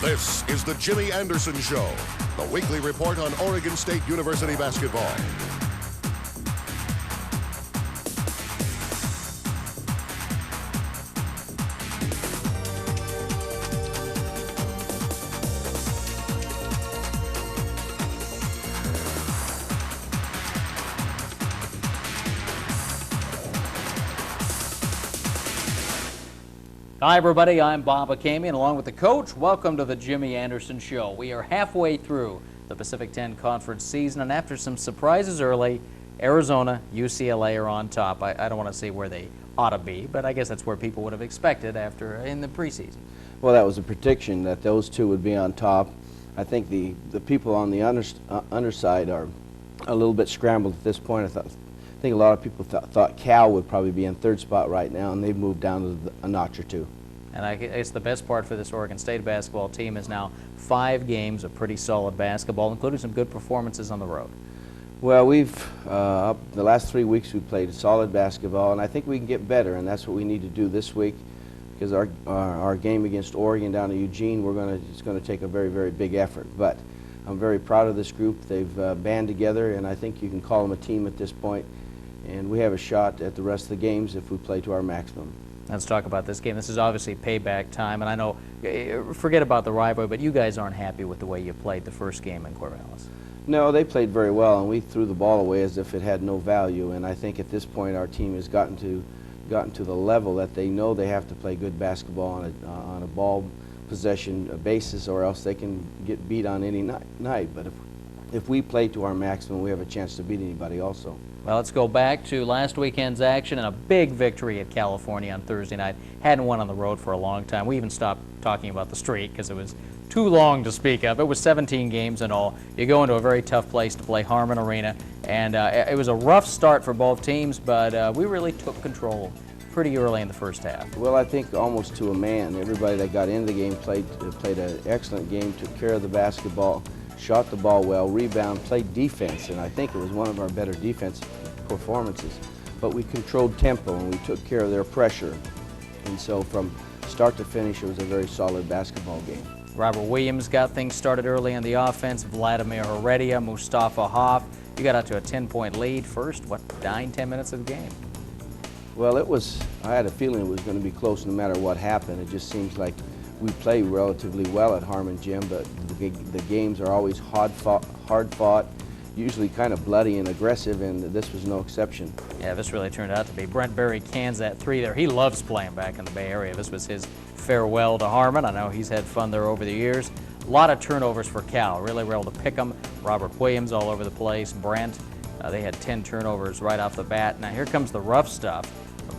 This is the Jimmy Anderson Show, the weekly report on Oregon State University basketball. Hi everybody, I'm Bob Akamian along with the coach. Welcome to the Jimmy Anderson Show. We are halfway through the Pacific 10 Conference season, and after some surprises early, Arizona, UCLA are on top. I don't want to say where they ought to be, but I guess that's where people would have expected after in the preseason. Well, that was a prediction that those two would be on top. I think the people on the underside are a little bit scrambled at this point. I think a lot of people thought Cal would probably be in third spot right now, and they've moved down to a notch or two. And I guess the best part for this Oregon State basketball team is now 5 games of pretty solid basketball, including some good performances on the road. Well, the last 3 weeks we've played solid basketball, and I think we can get better, and that's what we need to do this week, because our game against Oregon down at Eugene, it's going to take a very, very big effort. But I'm very proud of this group. They've band together, and I think you can call them a team at this point, and we have a shot at the rest of the games if we play to our maximum. Let's talk about this game. This is obviously payback time, and I know, forget about the rivalry, but you guys aren't happy with the way you played the first game in Corvallis. No, they played very well, and we threw the ball away as if it had no value, and I think at this point our team has gotten to the level that they know they have to play good basketball on a ball possession basis, or else they can get beat on any night. But if we play to our maximum, we have a chance to beat anybody also. Well, let's go back to last weekend's action and a big victory at California on Thursday night. Hadn't won on the road for a long time. We even stopped talking about the streak because it was too long to speak of. It was 17 games in all. You go into a very tough place to play, Harmon Arena, and it was a rough start for both teams, but we really took control pretty early in the first half. Well, I think almost to a man. Everybody that got into the game played an excellent game, took care of the basketball, shot the ball well, rebound, played defense, and I think it was one of our better defensive performances. But we controlled tempo and we took care of their pressure. And so from start to finish, it was a very solid basketball game. Robert Williams got things started early in the offense. Vladimir Heredia, Mustafa Hoff. You got out to a 10-point lead first, 9-10 minutes of the game? Well, I had a feeling it was going to be close no matter what happened. It just seems like we play relatively well at Harmon Gym, but the games are always hard fought, usually kind of bloody and aggressive, and this was no exception. Yeah, this really turned out to be. Brent Berry cans that 3 there. He loves playing back in the Bay Area. This was his farewell to Harmon. I know he's had fun there over the years. A lot of turnovers for Cal. Really were able to pick them. Robert Williams all over the place. Brent, they had 10 turnovers right off the bat. Now here comes the rough stuff.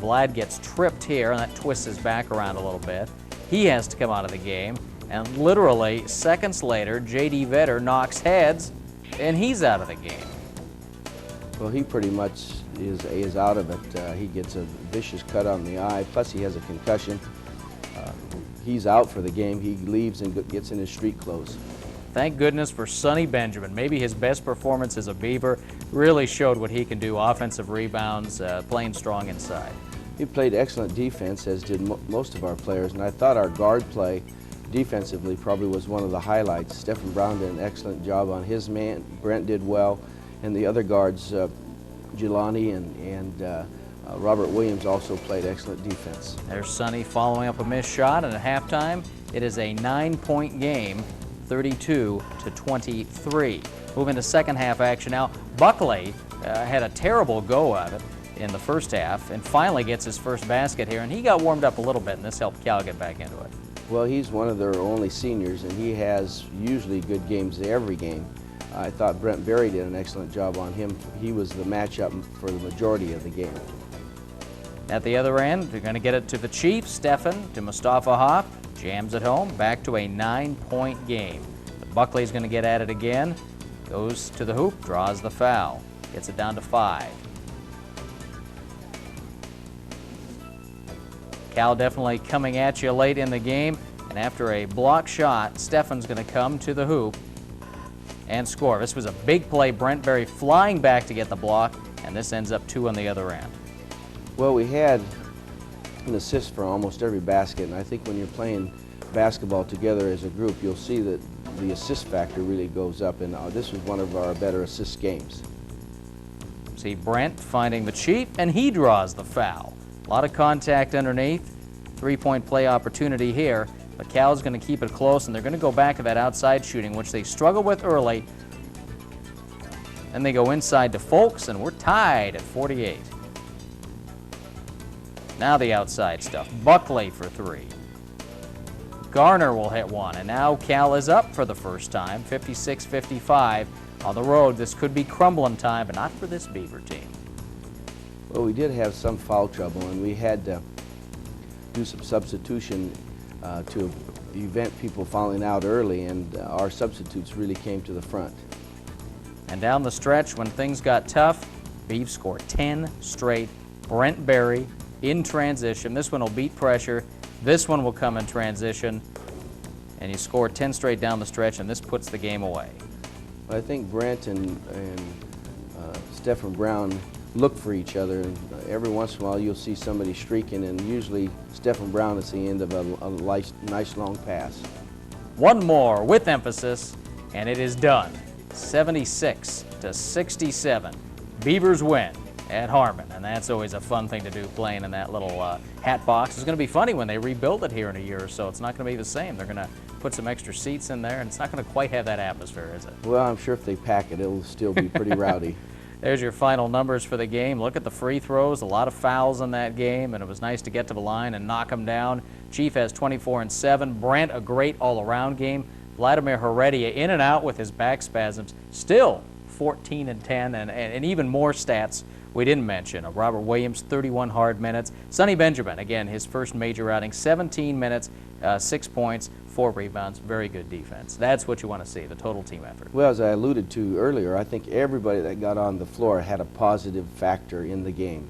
Vlad gets tripped here, and that twists his back around a little bit. He has to come out of the game, and literally seconds later, J.D. Vetter knocks heads, and he's out of the game. Well, he pretty much is out of it. He gets a vicious cut on the eye, plus he has a concussion. He's out for the game. He leaves and gets in his street clothes. Thank goodness for Sonny Benjamin. Maybe his best performance as a Beaver. Really showed what he can do, offensive rebounds, playing strong inside. He played excellent defense, as did most of our players, and I thought our guard play defensively probably was one of the highlights. Stephen Brown did an excellent job on his man. Brent did well, and the other guards, Jelani and Robert Williams, also played excellent defense. There's Sonny following up a missed shot, and at halftime, it is a 9-point game, 32-23. Moving to second half action now. Buckley had a terrible go of it in the first half and finally gets his first basket here, and he got warmed up a little bit, and this helped Cal get back into it. Well, he's one of their only seniors, and he has usually good games every game. I thought Brent Berry did an excellent job on him. He was the matchup for the majority of the game. At the other end, they're going to get it to the Chief. Stephen to Mustafa Hoff. Jams at home. Back to a 9-point game. But Buckley's going to get at it again. Goes to the hoop, draws the foul. Gets it down to 5. Cal definitely coming at you late in the game. And after a block shot, Stephen's going to come to the hoop and score. This was a big play. Brent Berry flying back to get the block, and this ends up 2 on the other end. Well, we had an assist for almost every basket, and I think when you're playing basketball together as a group, you'll see that the assist factor really goes up, and this was one of our better assist games. See Brent finding the Chief, and he draws the foul. A lot of contact underneath. Three-point play opportunity here. But Cal's going to keep it close, and they're going to go back to that outside shooting, which they struggle with early. Then they go inside to Folks, and we're tied at 48. Now the outside stuff. Buckley for three. Garner will hit one, and now Cal is up for the first time, 56-55. On the road, this could be crumbling time, but not for this Beaver team. Well, we did have some foul trouble, and we had to do some substitution to prevent people fouling out early, and our substitutes really came to the front. And down the stretch, when things got tough, Beavs scored 10 straight. Brent Berry in transition. This one will beat pressure. This one will come in transition. And you score 10 straight down the stretch, and this puts the game away. I think Brent and Stephen Brown look for each other, and every once in a while you'll see somebody streaking, and usually Stephen Brown is the end of a nice long pass. One more with emphasis, and it is done. 76-67. Beavers win at Harmon, and that's always a fun thing to do, playing in that little hat box. It's going to be funny when they rebuild it here in a year or so. It's not going to be the same. They're going to put some extra seats in there, and it's not going to quite have that atmosphere, is it? Well, I'm sure if they pack it, it'll still be pretty rowdy. There's your final numbers for the game. Look at the free throws. A lot of fouls in that game, and it was nice to get to the line and knock them down. Chief has 24 and 7. Brent, a great all-around game. Vladimir Heredia in and out with his back spasms. Still 14 and 10, and even more stats we didn't mention. Robert Williams, 31 hard minutes. Sonny Benjamin, again, his first major outing, 17 minutes, 6 points, 4 rebounds. Very good defense. That's what you want to see, the total team effort. Well, as I alluded to earlier, I think everybody that got on the floor had a positive factor in the game.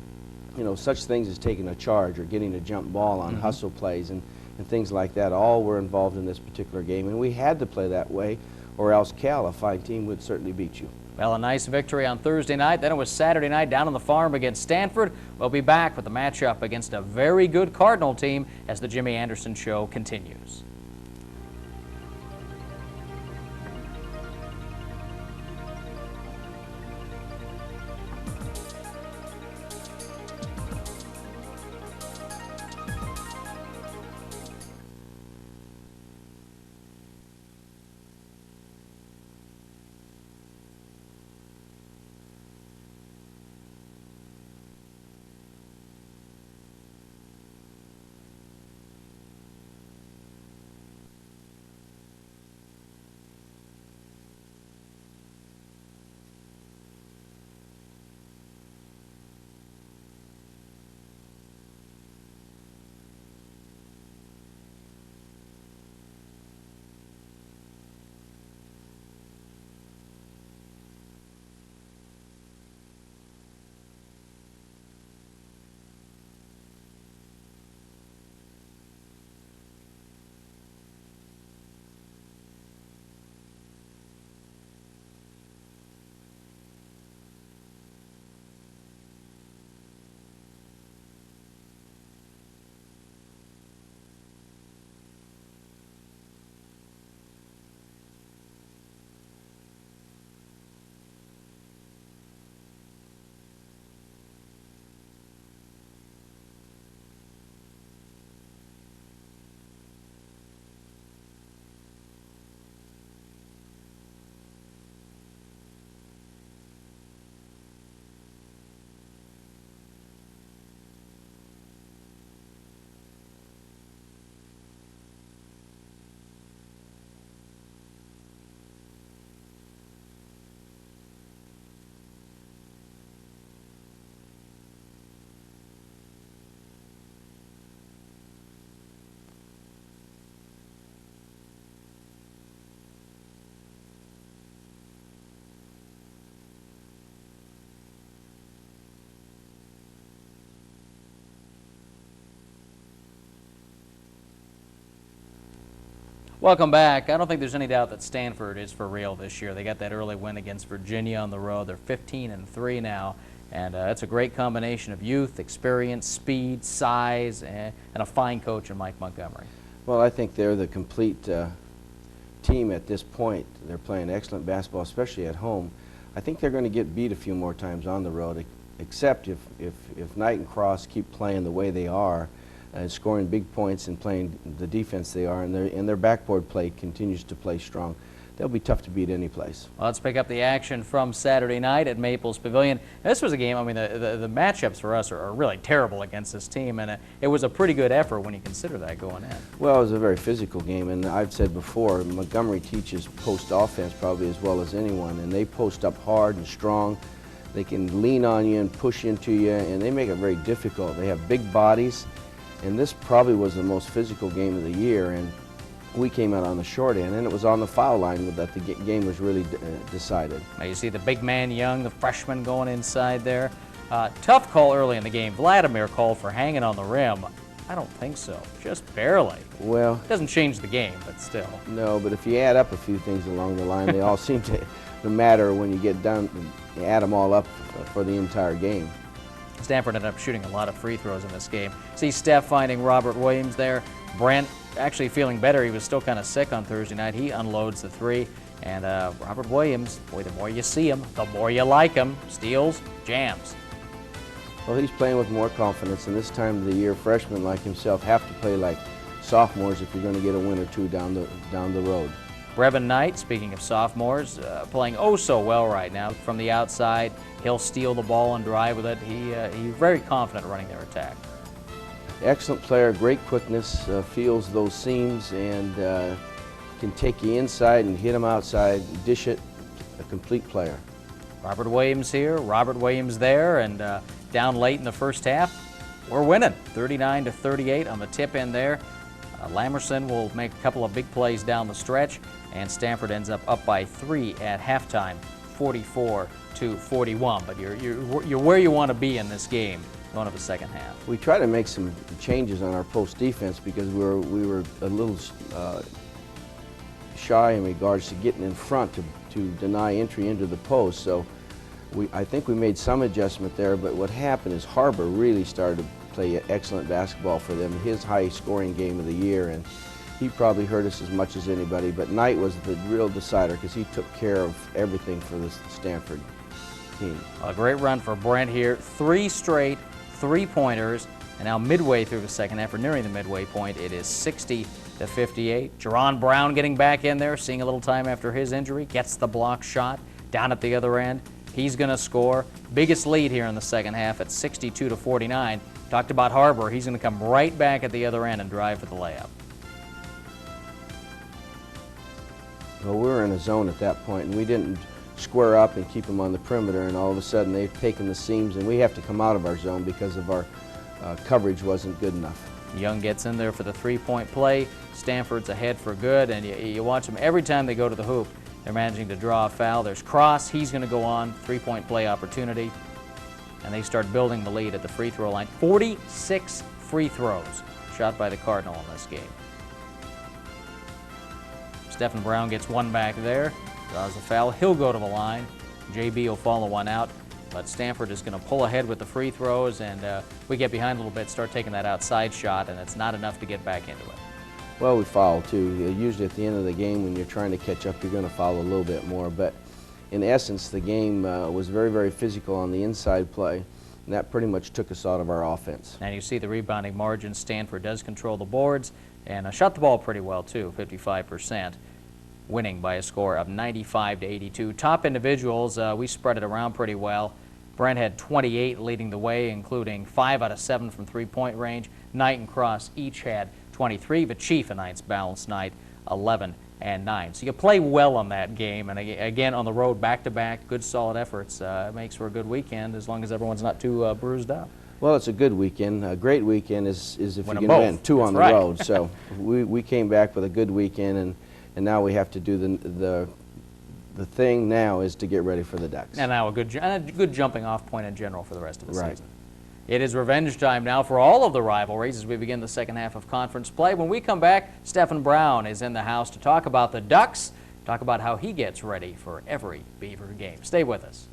You know, such things as taking a charge or getting a jump ball on hustle plays and things like that, all were involved in this particular game, and we had to play that way, or else Cal, a fine team, would certainly beat you. Well, a nice victory on Thursday night. Then it was Saturday night down on the farm against Stanford. We'll be back with the matchup against a very good Cardinal team as the Jimmy Anderson Show continues. Welcome back. I don't think there's any doubt that Stanford is for real this year. They got that early win against Virginia on the road. They're 15 and 3 now, and it's a great combination of youth, experience, speed, size, and a fine coach in Mike Montgomery. Well, I think they're the complete team at this point. They're playing excellent basketball, especially at home. I think they're going to get beat a few more times on the road, except if Knight and Cross keep playing the way they are, scoring big points and playing the defense they are, and their backboard play continues to play strong. They'll be tough to beat any place. Well, let's pick up the action from Saturday night at Maples Pavilion. This was a game, I mean, the matchups for us are really terrible against this team, and it was a pretty good effort when you consider that going in. Well, it was a very physical game, and I've said before, Montgomery teaches post offense probably as well as anyone, and they post up hard and strong. They can lean on you and push into you, and they make it very difficult. They have big bodies, and this probably was the most physical game of the year, and we came out on the short end, and it was on the foul line that the game was really decided. Now you see the big man Young, the freshman, going inside there. Tough call early in the game. Vladimir called for hanging on the rim. I don't think so, just barely. Well, Doesn't change the game, but still. no, but if you add up a few things along the line, they all seem to matter when you get down, you add them all up for the entire game. Stanford ended up shooting a lot of free throws in this game. See Steph finding Robert Williams there. Brent actually feeling better. He was still kind of sick on Thursday night. He unloads the three. And Robert Williams, boy, the more you see him, the more you like him. Steals, jams. Well, he's playing with more confidence, and this time of the year, freshmen like himself have to play like sophomores if you're going to get a win or two down the road. Brevin Knight, speaking of sophomores, playing oh so well right now from the outside. He'll steal the ball and drive with it. He's very confident running their attack. Excellent player, great quickness, feels those seams, and can take you inside and hit them outside, dish it, a complete player. Robert Williams here, Robert Williams there, and down late in the first half, we're winning 39-38 on the tip in there. Lamerson will make a couple of big plays down the stretch, and Stanford ends up by 3 at halftime, 44-41. But you're where you want to be in this game going to the second half. We try to make some changes on our post defense because we were a little shy in regards to getting in front to deny entry into the post. So I think we made some adjustment there, but what happened is Harbor really started to play excellent basketball for them, his high scoring game of the year, and he probably hurt us as much as anybody, but Knight was the real decider because he took care of everything for the Stanford team. A great run for Brent here, 3 straight three-pointers, and now midway through the second half, or nearing the midway point, it is 60-58. Jerron Brown getting back in there, seeing a little time after his injury, gets the block shot down at the other end. He's going to score. Biggest lead here in the second half at 62-49. Talked about Harbor. He's going to come right back at the other end and drive for the layup. Well, we were in a zone at that point, and we didn't square up and keep them on the perimeter, and all of a sudden they've taken the seams, and we have to come out of our zone because of our coverage wasn't good enough. Young gets in there for the three-point play. Stanford's ahead for good, and you watch them every time they go to the hoop. They're managing to draw a foul. There's Cross. He's going to go on. Three-point play opportunity. And they start building the lead at the free throw line. 46 free throws shot by the Cardinal in this game. Stephen Brown gets one back there. Draws the foul. He'll go to the line. JB will follow one out. But Stanford is going to pull ahead with the free throws, and we get behind a little bit, start taking that outside shot, and it's not enough to get back into it. Well, we foul too. Usually at the end of the game when you're trying to catch up, you're going to foul a little bit more. But in essence, the game was very, very physical on the inside play, and that pretty much took us out of our offense. And you see the rebounding margin. Stanford does control the boards and shot the ball pretty well too, 55%, winning by a score of 95-82. Top individuals, we spread it around pretty well. Brent had 28 leading the way, including 5 out of 7 from three-point range. Knight and Cross each had 23, but Chief, a night's balanced night, 11 and 9. So you play well on that game, and again on the road, back-to-back, good solid efforts. It makes for a good weekend as long as everyone's not too bruised up. Well, it's a good weekend. A great weekend is if Win you them can win both. 2 on the That's right. road. So we came back with a good weekend, and now we have to do the thing now is to get ready for the Ducks. And now a good jumping off point in general for the rest of the Right. season. It is revenge time now for all of the rivalries as we begin the second half of conference play. When we come back, Stephen Brown is in the house to talk about the Ducks, talk about how he gets ready for every Beaver game. Stay with us.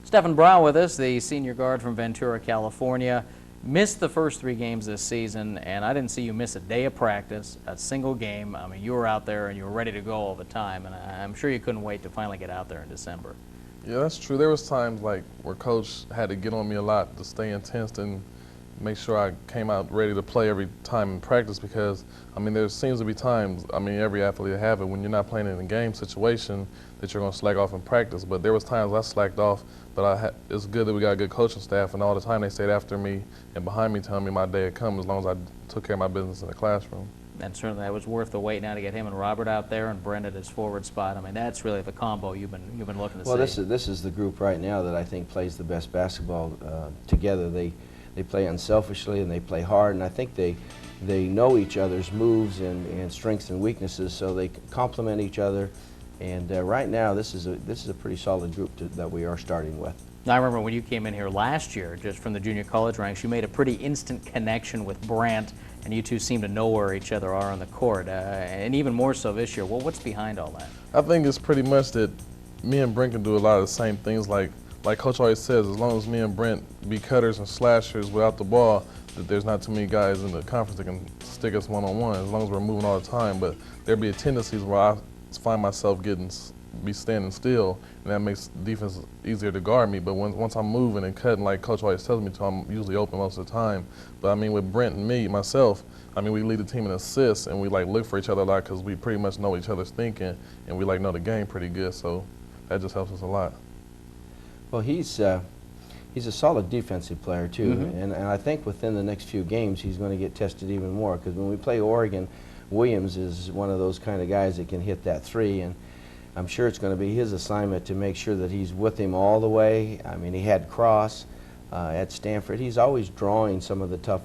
Stephen Brown with us, the senior guard from Ventura, California. Missed the first 3 games this season, and I didn't see you miss a day of practice, a single game. I mean, you were out there and you were ready to go all the time, and I'm sure you couldn't wait to finally get out there in December. Yeah, that's true. There was times like where Coach had to get on me a lot to stay intense and make sure I came out ready to play every time in practice because, I mean, there seems to be times, I mean, every athlete will have it when you're not playing in a game situation that you're going to slack off in practice. But there was times I slacked off, but it's good that we got a good coaching staff, and all the time they stayed after me and behind me telling me my day had come as long as I took care of my business in the classroom. And certainly that was worth the wait now to get him and Robert out there and Brent at his forward spot. I mean, that's really the combo you've been looking to see. Well, this is the group right now that I think plays the best basketball together. They play unselfishly and they play hard, and I think they know each other's moves and strengths and weaknesses, so they complement each other. And right now, this is a pretty solid group that we are starting with. Now, I remember when you came in here last year, just from the junior college ranks, you made a pretty instant connection with Brant, and you two seem to know where each other are on the court, and even more so this year. Well, what's behind all that? I think it's pretty much that me and Brent can do a lot of the same things. Like Coach always says, as long as me and Brent be cutters and slashers without the ball, that there's not too many guys in the conference that can stick us one-on-one, as long as we're moving all the time. But there'd be tendencies where I find myself be standing still, and that makes defense easier to guard me. But once I'm moving and cutting, like Coach always tells me to, I'm usually open most of the time. But I mean, with Brent and myself, I mean, we lead the team in assists, and we like look for each other a lot because we pretty much know each other's thinking, and we like know the game pretty good. So that just helps us a lot. Well, he's a solid defensive player too, Mm-hmm. and I think within the next few games he's going to get tested even more, because when we play Oregon, Williams is one of those kind of guys that can hit that 3, and I'm sure it's going to be his assignment to make sure that he's with him all the way. I mean, he had Cross at Stanford. He's always drawing some of the tough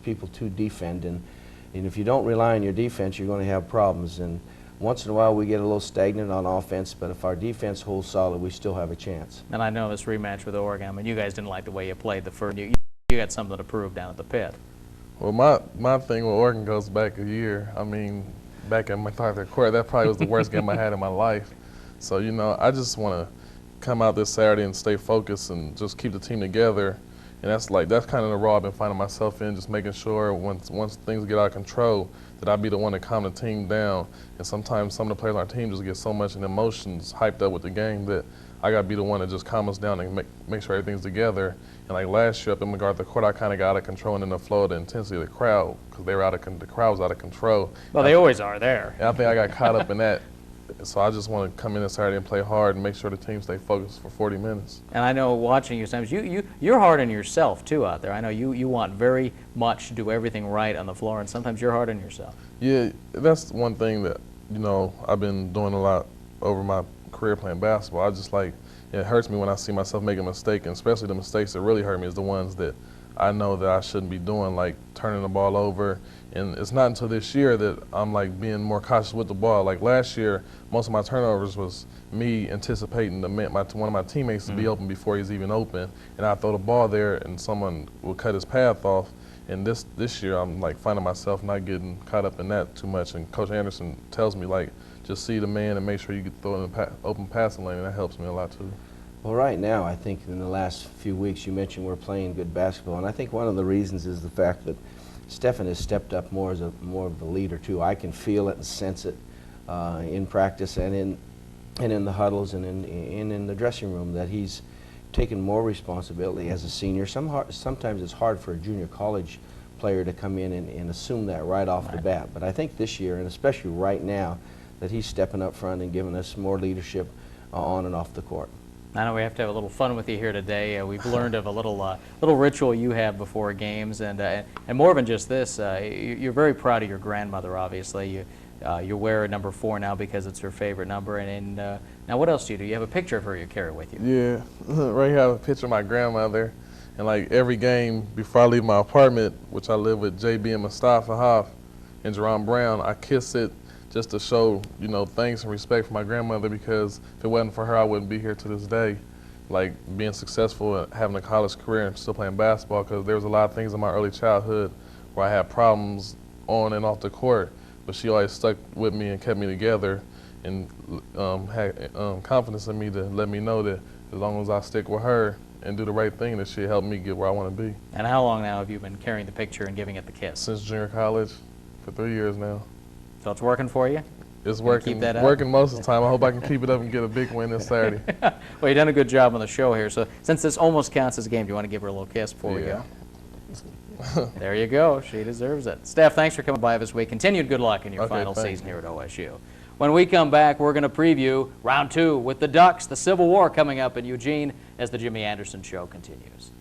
people to defend, and if you don't rely on your defense, you're going to have problems. And once in a while we get a little stagnant on offense, but if our defense holds solid, we still have a chance. And I know this rematch with Oregon, I mean, you guys didn't like the way you played the first. You got something to prove down at the pit. Well, my thing with Oregon goes back a year. I mean, back at MacArthur Court, that probably was the worst game I had in my life. So, you know, I just want to come out this Saturday and stay focused and just keep the team together. And that's kind of the role I've been finding myself in, just making sure once things get out of control that I be the one to calm the team down. And sometimes some of the players on our team just get so much in emotions hyped up with the game that I got to be the one to just calm us down and make sure everything's together. And like last year up in MacArthur Court, I kind of got out of control and in the flow of the intensity of the crowd, because the crowd was out of control. Well, they always are there. And I think I got caught up in that. So I just want to come in this Saturday and play hard and make sure the team stay focused for 40 minutes. And I know watching you sometimes, you're hard on yourself too out there. I know you want very much to do everything right on the floor, and sometimes you're hard on yourself. Yeah, that's one thing that, you know, I've been doing a lot over my career playing basketball. I just like, it hurts me when I see myself make a mistake, and especially the mistakes that really hurt me is the ones that I know that I shouldn't be doing, like turning the ball over. And it's not until this year that I'm like being more cautious with the ball. Like last year, most of my turnovers was me anticipating one of my teammates to be open before he's even open, and I throw the ball there and someone will cut his path off. And this year I'm like finding myself not getting caught up in that too much. And Coach Anderson tells me like, just see the man and make sure you get throw in the open passing lane, and that helps me a lot too. Well, right now, I think in the last few weeks, you mentioned we're playing good basketball, and I think one of the reasons is the fact that Stephen has stepped up more of a leader too. I can feel it and sense it in practice and in the huddles and in the dressing room, that he's taken more responsibility as a senior. Sometimes it's hard for a junior college player to come in and assume that right off the bat. But I think this year, and especially right now, that he's stepping up front and giving us more leadership on and off the court. I know we have to have a little fun with you here today. We've learned of a little ritual you have before games, and more than just this, you're very proud of your grandmother. Obviously, you wear number 4 now because it's her favorite number. And now, what else do you do? You have a picture of her you carry with you. Yeah, right here I have a picture of my grandmother, and like every game before I leave my apartment, which I live with JB and Mustafa Hoff and Jerome Brown, I kiss it, just to show, you know, thanks and respect for my grandmother, because if it wasn't for her, I wouldn't be here to this day, like being successful and having a college career and still playing basketball, because there was a lot of things in my early childhood where I had problems on and off the court, but she always stuck with me and kept me together and had confidence in me to let me know that as long as I stick with her and do the right thing, that she'll help me get where I want to be. And how long now have you been carrying the picture and giving it the kiss? Since junior college, for 3 years now. So it's working for you? It's Keep working, that up? working most of the time. I hope I can keep it up and get a big win this Saturday. Well, you've done a good job on the show here. So since this almost counts as a game, do you want to give her a little kiss before we go? There you go. She deserves it. Steph, thanks for coming by this week. Continued good luck in your Okay, final thanks. season here at OSU. When we come back, we're going to preview round 2 with the Ducks, the Civil War coming up in Eugene as the Jimmy Anderson Show continues.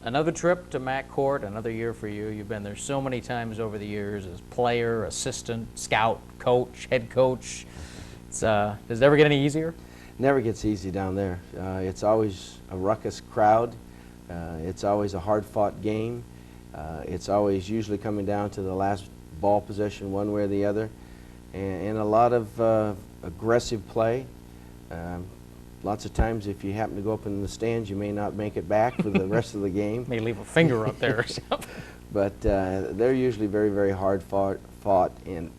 Another trip to Mac Court, another year for you. You've been there so many times over the years as player, assistant, scout, coach, head coach. Does it ever get any easier? Never gets easy down there. It's always a ruckus crowd. It's always a hard-fought game. It's always usually coming down to the last ball possession one way or the other. And a lot of aggressive play. Lots of times if you happen to go up in the stands, you may not make it back for the rest of the game. May leave a finger up there or something. But they're usually very, very hard fought, and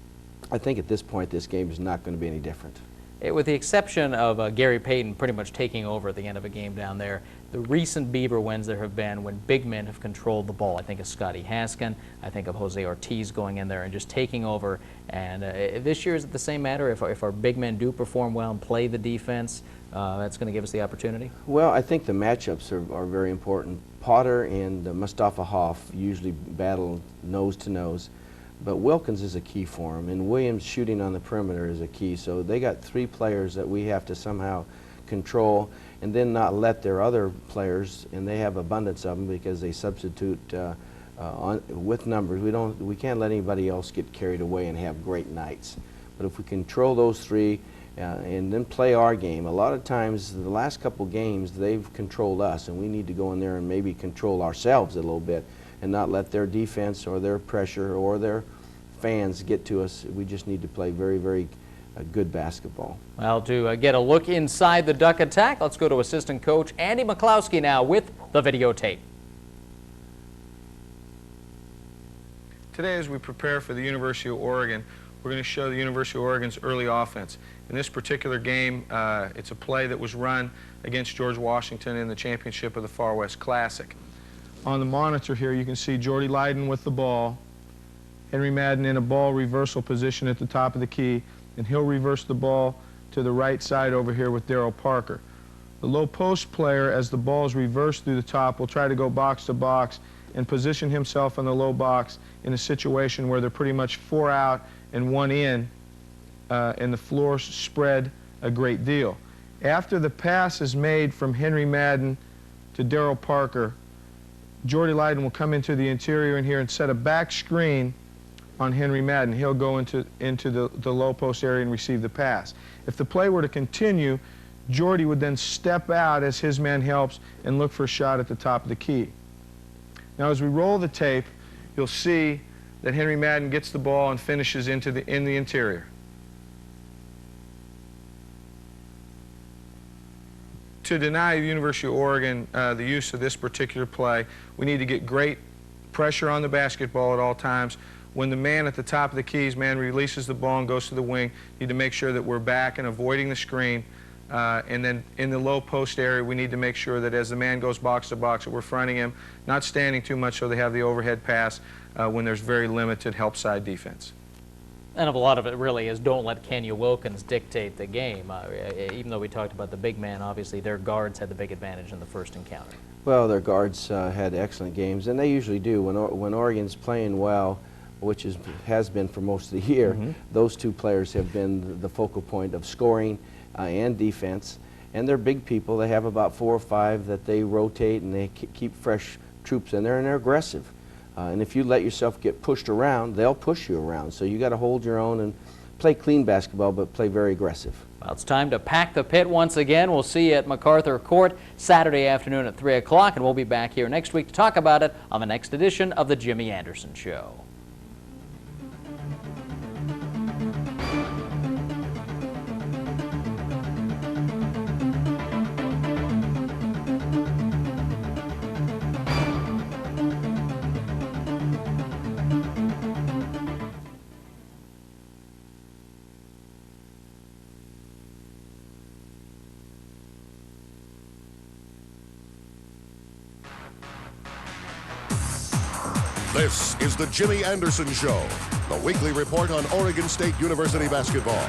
I think at this point this game is not going to be any different. With the exception of Gary Payton pretty much taking over at the end of a game down there, the recent Beaver wins there have been when big men have controlled the ball. I think of Scotty Haskin, I think of Jose Ortiz going in there and just taking over. And this year, is it the same matter? If our big men do perform well and play the defense, that's going to give us the opportunity? Well, I think the matchups are very important. Potter and Mustafa Hoff usually battle nose to nose, but Wilkins is a key for them, and Williams shooting on the perimeter is a key. So they got 3 players that we have to somehow control and then not let their other players, and they have abundance of them because they substitute with numbers. We can't let anybody else get carried away and have great nights. But if we control those 3 and then play our game, a lot of times the last couple games they've controlled us, and we need to go in there and maybe control ourselves a little bit and not let their defense or their pressure or their fans get to us. We just need to play very, very good basketball. Well, to get a look inside the Duck attack, let's go to assistant coach Andy McCloskey now with the videotape. Today, as we prepare for the University of Oregon, we're going to show the University of Oregon's early offense. In this particular game, it's a play that was run against George Washington in the championship of the Far West Classic. On the monitor here, you can see Jordy Lydon with the ball, Henry Madden in a ball reversal position at the top of the key, and he'll reverse the ball to the right side over here with Darryl Parker. The low post player, as the ball is reversed through the top, will try to go box to box and position himself in the low box in a situation where they're pretty much 4 out and 1 in, and the floor spread a great deal. After the pass is made from Henry Madden to Daryl Parker, Jordy Lydon will come into the interior in here and set a back screen on Henry Madden. He'll go into the low post area and receive the pass. If the play were to continue, Jordy would then step out as his man helps and look for a shot at the top of the key. Now, as we roll the tape, you'll see that Henry Madden gets the ball and finishes in the interior. To deny the University of Oregon the use of this particular play, we need to get great pressure on the basketball at all times. When the man at the top of the keys, man releases the ball and goes to the wing, you need to make sure that we're back and avoiding the screen. And then in the low post area, we need to make sure that as the man goes box to box, that we're fronting him, not standing too much so they have the overhead pass when there's very limited help side defense. And a lot of it really is don't let Kenya Wilkins dictate the game. Even though we talked about the big man, obviously their guards had the big advantage in the first encounter. Well, their guards had excellent games, and they usually do. When Oregon's playing well, which has been for most of the year, those two players have been the focal point of scoring and defense. And they're big people. They have about 4 or 5 that they rotate, and they keep fresh troops in there, and they're aggressive. And if you let yourself get pushed around, they'll push you around. So you got to hold your own and play clean basketball, but play very aggressive. Well, it's time to pack the pit once again. We'll see you at MacArthur Court Saturday afternoon at 3 o'clock, and we'll be back here next week to talk about it on the next edition of The Jimmy Anderson Show. This is the Jimmy Anderson Show, the weekly report on Oregon State University basketball.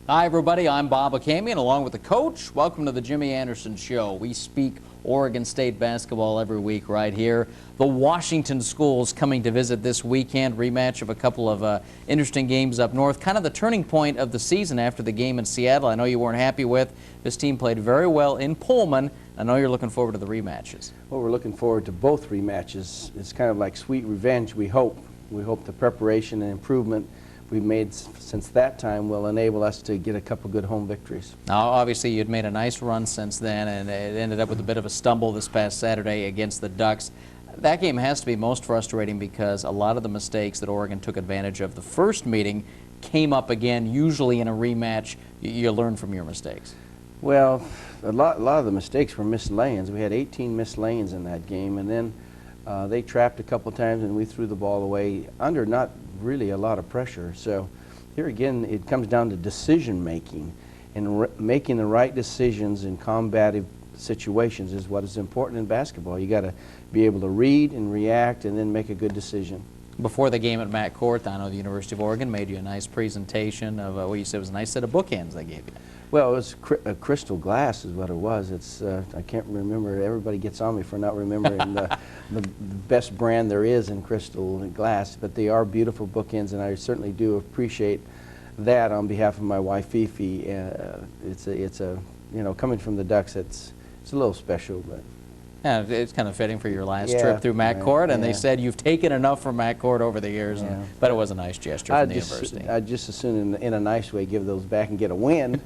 Hi, everybody. I'm Bob Akamian, along with the coach. Welcome to the Jimmy Anderson Show. We speak Oregon State basketball every week right here. The Washington schools coming to visit this weekend. Rematch of a couple of interesting games up north. Kind of the turning point of the season after the game in Seattle. I know you weren't happy with. This team played very well in Pullman. I know you're looking forward to the rematches. Well, we're looking forward to both rematches. It's kind of like sweet revenge, we hope. We hope the preparation and improvement we've made since that time will enable us to get a couple good home victories. Now, obviously, you'd made a nice run since then, and it ended up with a bit of a stumble this past Saturday against the Ducks. That game has to be most frustrating because a lot of the mistakes that Oregon took advantage of the first meeting came up again. Usually in a rematch, you learn from your mistakes. Well, a lot of the mistakes were missed lanes. We had 18 missed lanes in that game, and then they trapped a couple times and we threw the ball away under not really a lot of pressure. So here again, it comes down to decision making, and making the right decisions in combative situations is what is important in basketball. You got to be able to read and react and then make a good decision. Before the game at Matt Court, I know the University of Oregon made you a nice presentation of what you said was a nice set of bookends they gave you. Well, it was crystal glass is what it was. It's I can't remember. Everybody gets on me for not remembering the best brand there is in crystal glass, but they are beautiful bookends, and I certainly do appreciate that on behalf of my wife Fifi. It's a you know, coming from the Ducks, it's a little special, but. Yeah, it's kind of fitting for your last trip through Matt Court, and they said you've taken enough from Matt Court over the years, but it was a nice gesture from the university. I'd just as soon, in a nice way, give those back and get a win,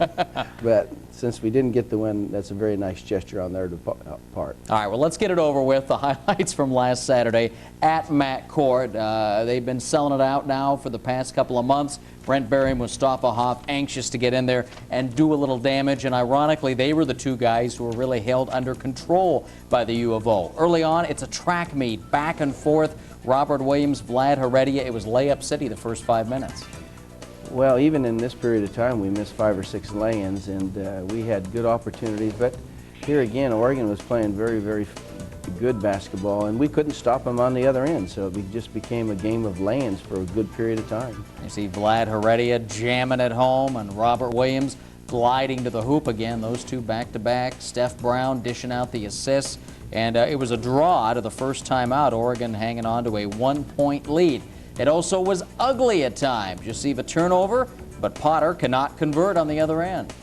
but since we didn't get the win, that's a very nice gesture on their part. All right, well, let's get it over with. The highlights from last Saturday at Matt Court. They've been selling it out now for the past couple of months. Brent Berry and Mustafa Hoff anxious to get in there and do a little damage, and ironically, they were the two guys who were really held under control by the U of O. Early on, it's a track meet, back and forth. Robert Williams, Vlad Heredia. It was layup city the first 5 minutes. Well, even in this period of time, we missed 5 or 6 lay-ins, and we had good opportunities. But here again, Oregon was playing very, very good basketball, and we couldn't stop them on the other end. So it just became a game of lay-ins for a good period of time. You see Vlad Heredia jamming at home, and Robert Williams gliding to the hoop again. Those two back-to-back. Steph Brown dishing out the assists. And it was a draw out of the first time out. Oregon hanging on to a 1-point lead. It also was ugly at times. You see the turnover, but Potter cannot convert on the other end.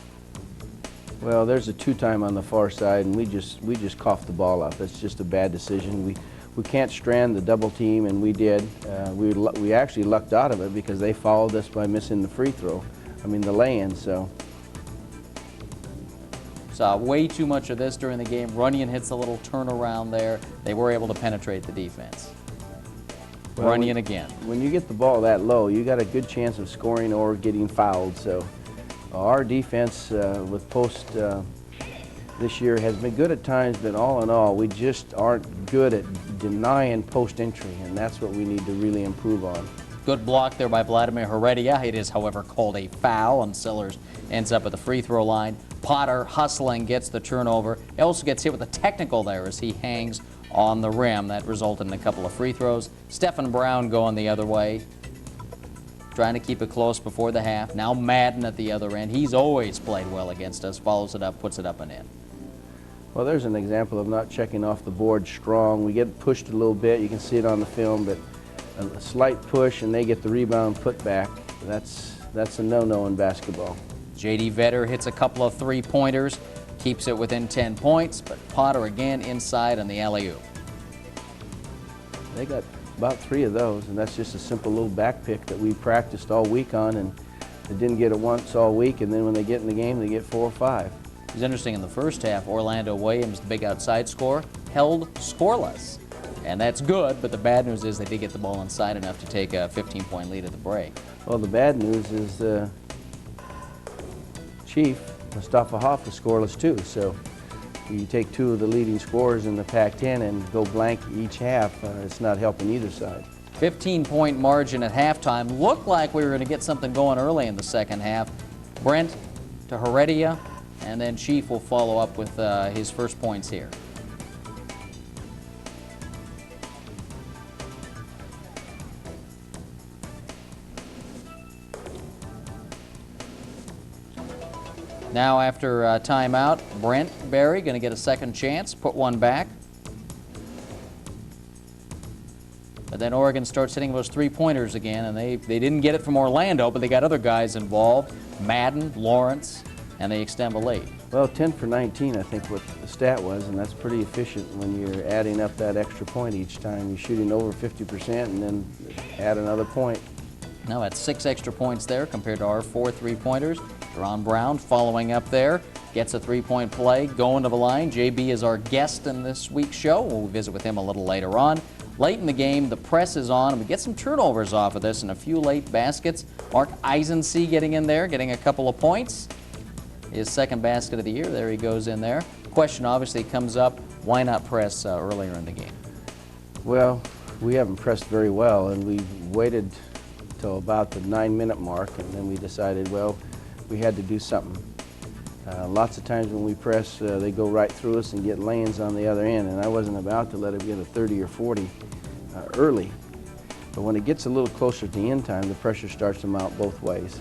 Well, there's a 2-time on the far side, and we just coughed the ball up. It's just a bad decision. We can't strand the double team, and we did. We actually lucked out of it because they fouled us by missing the free throw. I mean the lay-in. So. Saw way too much of this during the game. Runyon hits a little turnaround there. They were able to penetrate the defense. Well, Runyon again. When you get the ball that low, you got a good chance of scoring or getting fouled. So our defense with post this year has been good at times, but all in all, we just aren't good at denying post entry, and that's what we need to really improve on. Good block there by Vladimir Heredia. It is, however, called a foul, and Sillers ends up at the free throw line. Potter hustling, gets the turnover. He also gets hit with a technical there as he hangs on the rim. That resulted in a couple of free throws. Stephen Brown going the other way, trying to keep it close before the half. Now Madden at the other end. He's always played well against us. Follows it up, puts it up and in. Well, there's an example of not checking off the board strong. We get pushed a little bit. You can see it on the film, but a slight push and they get the rebound put back. That's a no-no in basketball. J.D. Vetter hits a couple of three-pointers, keeps it within 10 points, but Potter again inside on the alley-oop. They got about 3 of those, and that's just a simple little back pick that we practiced all week on, and they didn't get it once all week, and then when they get in the game, they get 4 or 5. It was interesting in the first half, Orlando Williams, the big outside scorer, held scoreless. And that's good, but the bad news is they did get the ball inside enough to take a 15-point lead at the break. Well, the bad news is Chief Mustafa Hoff was scoreless too, so you take 2 of the leading scorers in the Pac-10 and go blank each half, it's not helping either side. 15-point margin at halftime. Looked like we were going to get something going early in the second half. Brent to Heredia, and then Chief will follow up with his first points here. Now after timeout, Brent Berry going to get a second chance, put one back. But then Oregon starts hitting those three-pointers again, and they didn't get it from Orlando, but they got other guys involved, Madden, Lawrence, and they extend the lead. Well, 10 for 19, I think what the stat was, and that's pretty efficient when you're adding up that extra point each time. You're shooting over 50% and then add another point. Now that's 6 extra points there compared to our 4 three-pointers. Deron Brown following up there, gets a three-point play, going to the line. JB is our guest in this week's show. We'll visit with him a little later on. Late in the game, the press is on, and we get some turnovers off of this and a few late baskets. Mark Eisensee getting in there, getting a couple of points. His second basket of the year, there he goes in there. Question obviously comes up, why not press earlier in the game? Well, we haven't pressed very well, and we waited till about the 9-minute mark, and then we decided, well, we had to do something. Lots of times when we press, they go right through us and get lanes on the other end, and I wasn't about to let them get a 30 or 40 early. But when it gets a little closer to the end time, the pressure starts to mount both ways.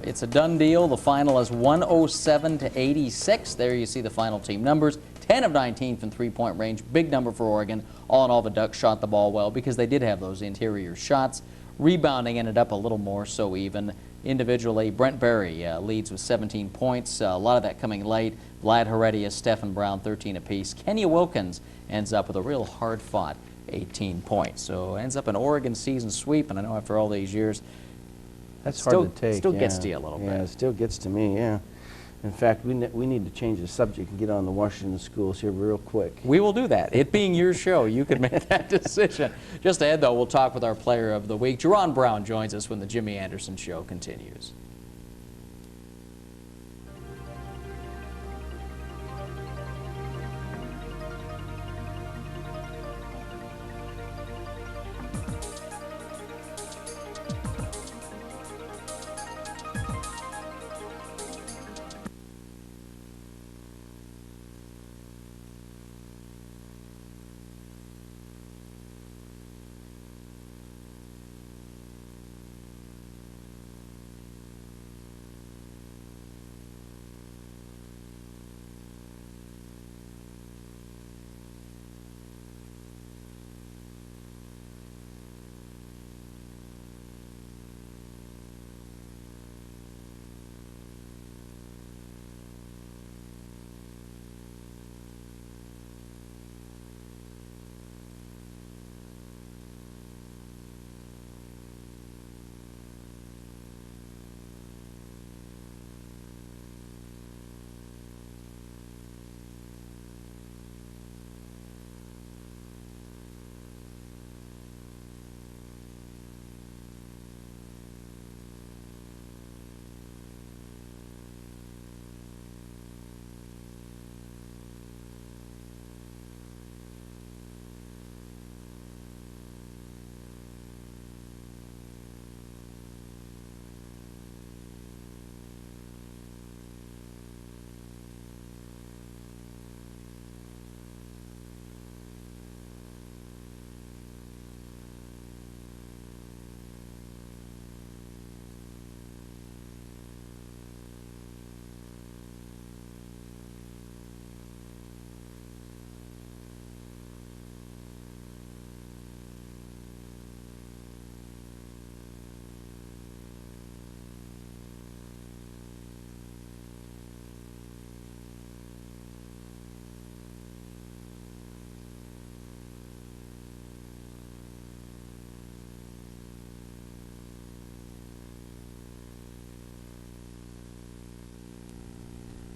It's a done deal. The final is 107-86. There you see the final team numbers. 10 of 19 from three-point range. Big number for Oregon. All in all, the Ducks shot the ball well because they did have those interior shots. Rebounding ended up a little more so even. Individually, Brent Berry leads with 17 points. A lot of that coming late. Vlad Heredia, Stephen Brown, 13 apiece. Kenya Wilkins ends up with a real hard-fought 18 points. So ends up an Oregon season sweep, and I know after all these years, That's hard to take. Still yeah. gets to you a little bit. Yeah, it still gets to me, yeah. In fact, we need to change the subject and get on the Washington schools here real quick. We will do that. It being your show, you can make that decision. Just ahead, though, we'll talk with our player of the week. Deron Brown joins us when the Jimmy Anderson Show continues.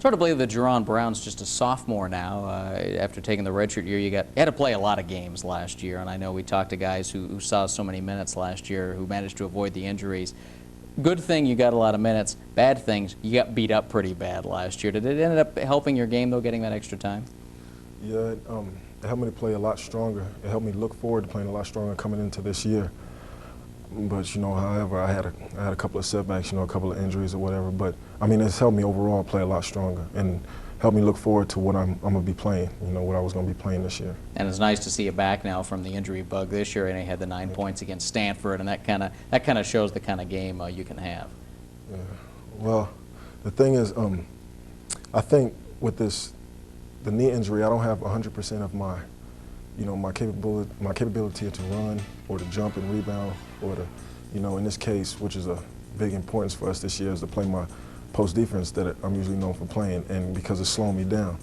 It's hard to believe that Jerron Brown's just a sophomore now. After taking the redshirt year, you had to play a lot of games last year, and I know we talked to guys who saw so many minutes last year who managed to avoid the injuries. Good thing you got a lot of minutes. Bad things, you got beat up pretty bad last year. Did it end up helping your game, though, getting that extra time? Yeah, it helped me to play a lot stronger. It helped me look forward to playing a lot stronger coming into this year. But, you know, however, I had a couple of setbacks, you know, a couple of injuries or whatever. But, I mean, it's helped me overall play a lot stronger and helped me look forward to what I'm going to be playing, you know, what I was going to be playing this year. And it's nice to see you back now from the injury bug this year, and you had the 9 points against Stanford, and that kind of shows the kind of game you can have. Yeah. Well, the thing is, I think with the knee injury, I don't have 100% of my, you know, my capability to run or to jump and rebound or to, you know, in this case, which is a big importance for us this year, is to play my post defense that I'm usually known for playing, and because it's slowing me down.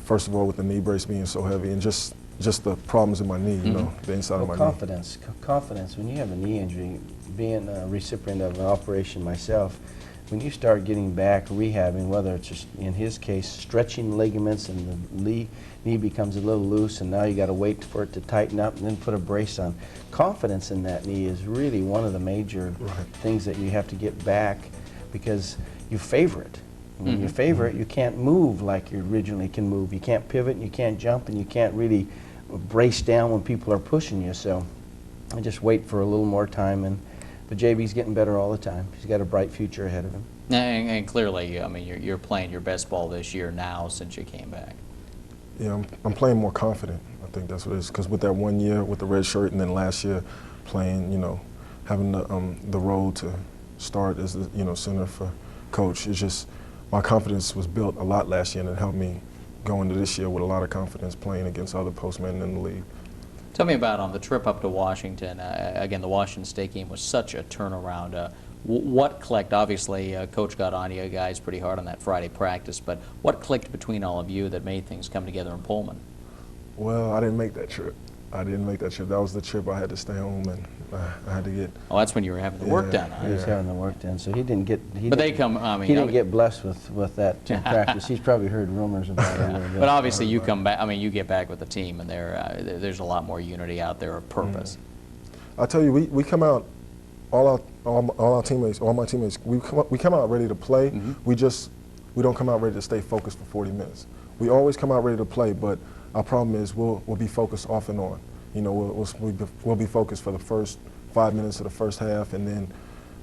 First of all, with the knee brace being so heavy, and just the problems in my knee, you know, the inside of my confidence. Confidence. When you have a knee injury, being a recipient of an operation myself, when you start getting back, rehabbing, whether it's just, in his case, stretching ligaments and the knee becomes a little loose and now you got to wait for it to tighten up and then put a brace on. Confidence in that knee is really one of the major things that you have to get back, because you favor it. When you favor it, you can't move like you originally can move. You can't pivot and you can't jump and you can't really brace down when people are pushing you. So I just wait for a little more time, but JB's getting better all the time. He's got a bright future ahead of him. And clearly, I mean, you're playing your best ball this year now since you came back. Yeah, I'm playing more confident. I think that's what it is. Because with that 1 year with the red shirt, and then last year playing, you know, having the role to start as the, you know, center for coach, it's just my confidence was built a lot last year, and it helped me go into this year with a lot of confidence playing against other postmen in the league. Tell me about on the trip up to Washington. Again, the Washington State game was such a turnaround. What clicked? Obviously, Coach got on you guys pretty hard on that Friday practice, but what clicked between all of you that made things come together in Pullman? Well, I didn't make that trip. That was the trip I had to stay home, and I had to get. Oh, that's when you were having the work done, huh? He was having the work done, so he didn't get. He didn't get blessed with that practice. He's probably heard rumors about it a little bit. But obviously, you come back. I mean, you get back with the team, and there's a lot more unity out there of purpose. I tell you, we come out, all my teammates, we come out ready to play. We don't come out ready to stay focused for 40 minutes. We always come out ready to play, but our problem is we'll be focused off and on. You know, we'll be focused for the first 5 minutes of the first half, and then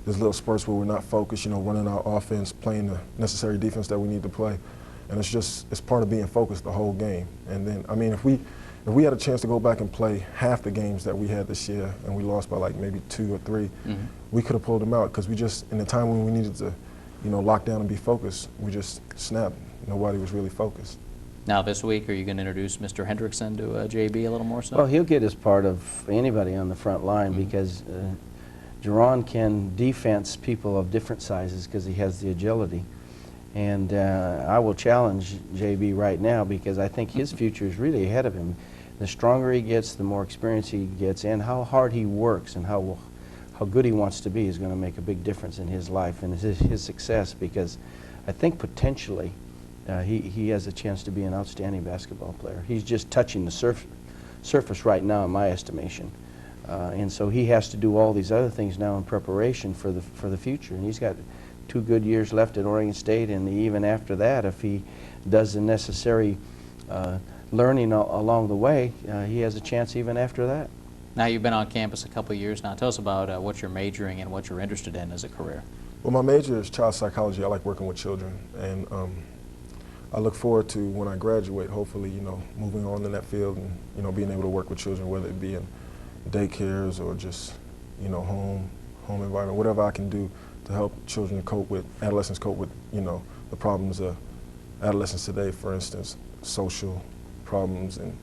there's little spurts where we're not focused, you know, running our offense, playing the necessary defense that we need to play. And it's part of being focused the whole game. And then, I mean, if we had a chance to go back and play half the games that we had this year and we lost by like maybe 2 or 3, we could have pulled them out, because we just, in the time when we needed to, you know, lock down and be focused, we just snapped. Nobody was really focused. Now this week, are you going to introduce Mr. Hendrickson to JB a little more so? Well, he'll get as part of anybody on the front line, because Jerron can defense people of different sizes because he has the agility. And I will challenge JB right now, because I think his future is really ahead of him. The stronger he gets, the more experience he gets, and how hard he works and how good he wants to be is going to make a big difference in his life and his success, because I think potentially he has a chance to be an outstanding basketball player. He's just touching the surface right now, in my estimation. And so he has to do all these other things now in preparation for the future. And he's got 2 good years left at Oregon State, and even after that, if he does the necessary learning along the way, he has a chance even after that. Now you've been on campus a couple of years now. Tell us about what you're majoring in, what you're interested in as a career. Well, my major is child psychology. I like working with children, and I look forward to, when I graduate, hopefully, you know, moving on in that field and, you know, being able to work with children, whether it be in daycares or just, you know, home environment, whatever I can do to help children adolescents cope with, you know, the problems of adolescents today, for instance, social problems and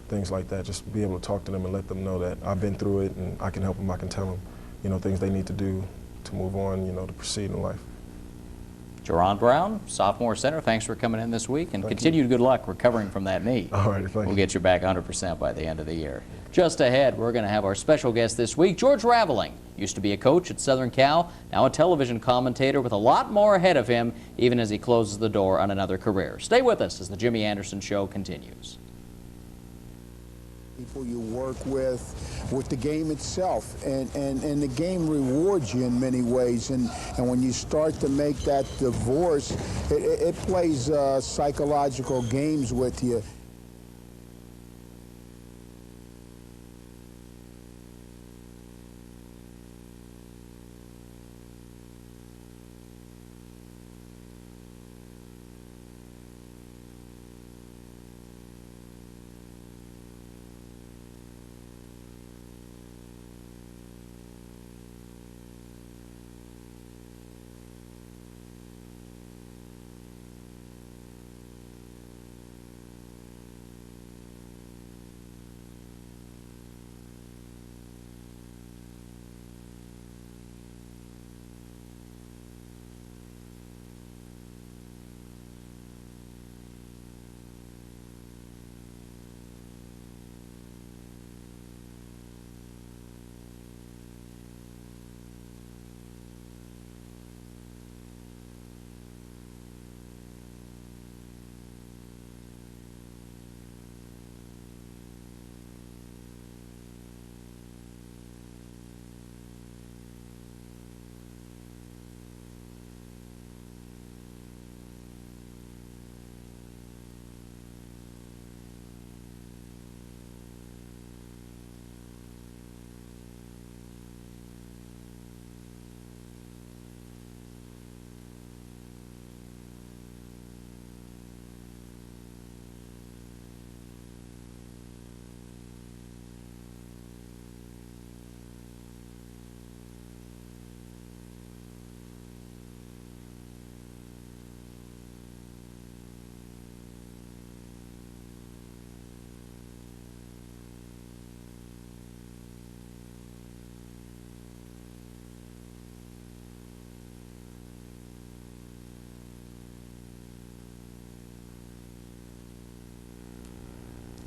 things like that. Just be able to talk to them and let them know that I've been through it and I can help them. I can tell them, you know, things they need to do to move on, you know, to proceed in life. Jerron Brown, sophomore center, thanks for coming in this week, and continued good luck recovering from that knee. All right, thank you. We'll get you back 100% by the end of the year. Just ahead, we're going to have our special guest this week, George Raveling. Used to be a coach at Southern Cal, now a television commentator with a lot more ahead of him, even as he closes the door on another career. Stay with us as the Jimmy Anderson Show continues. People you work with the game itself, and the game rewards you in many ways, and when you start to make that divorce, it plays psychological games with you.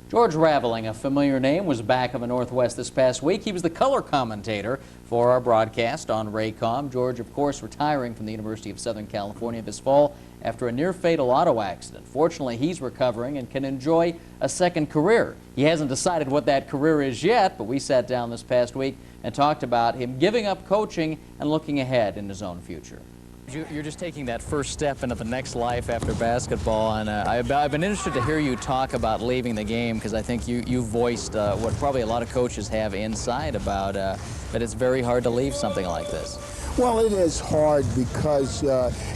George Raveling, a familiar name, was back on the Northwest this past week. He was the color commentator for our broadcast on Raycom. George, of course, retiring from the University of Southern California this fall after a near-fatal auto accident. Fortunately, he's recovering and can enjoy a second career. He hasn't decided what that career is yet, but we sat down this past week and talked about him giving up coaching and looking ahead in his own future. You're just taking that first step into the next life after basketball, and I've been interested to hear you talk about leaving the game, because I think you voiced what probably a lot of coaches have inside about that it's very hard to leave something like this. Well, it is hard because